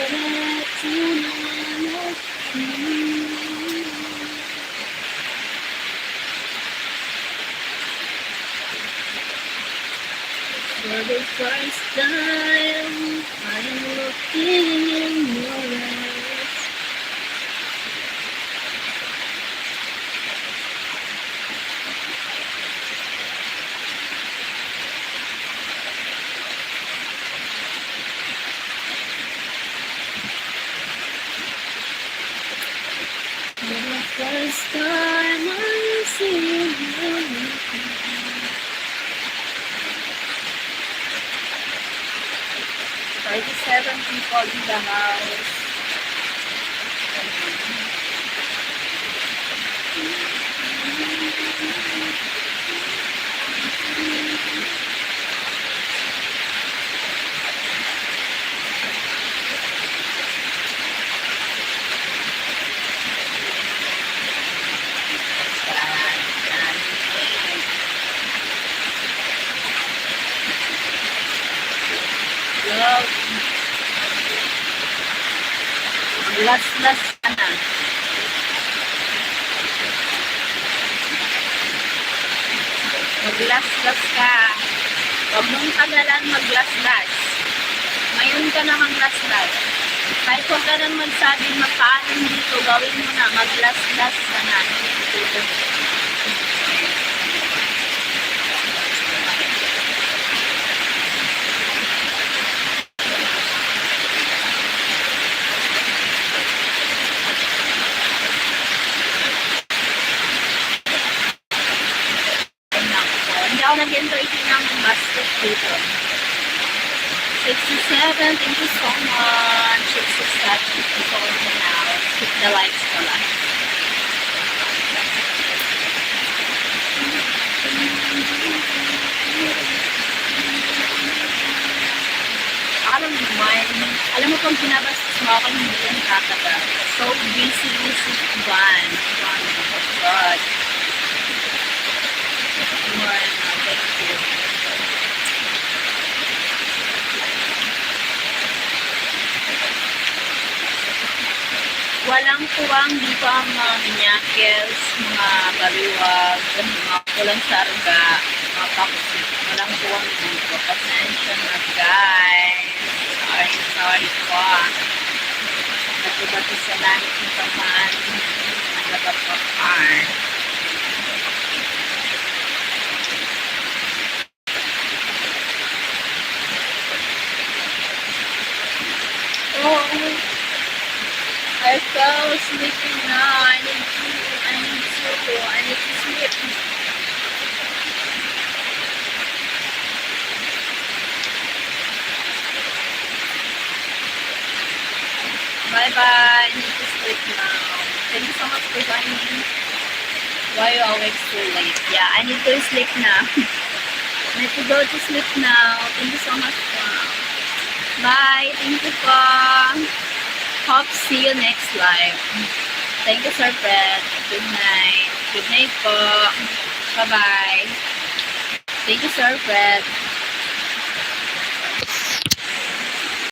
For the first time, I'm looking in your eyes. For the first time, I'm seeing you. 37 people in the house. Love. Last ka na. Mag-last ka. Huwag mong tagalan mag-last. Ngayon ka na mag-last. Kahit huwag ka nang magsabing mapaalam dito, gawin mo na. Mag-last ka na. Hindi ako nag-enjoy ng basket dito. 67, thank you so much. 67, thank you so much now. Hit the likes pala. Alam mo kung binabastos mo ako, hindi yan kakaga. So busy with Van. Oh God. Thank you. Walang tuwang dito ang mga minyakels, mga baliwag, mga kulang sarga, mga pakusip. Walang tuwang dito. Pasensya na guys. Sorry po. Nagbabato sa langit ng pamaan. Nagbabato. Oh, I fell sleeping now. I need to sleep. Bye-bye. I need to sleep now. Thank you so much for joining. Why you always so late? Yeah, I need to sleep now. I need to go to sleep now. Thank you so much. Bye. Thank you po. Hope see you next live. Thank you, Sir Fred. Good night. Good night po. Bye-bye. Thank you, Sir Fred.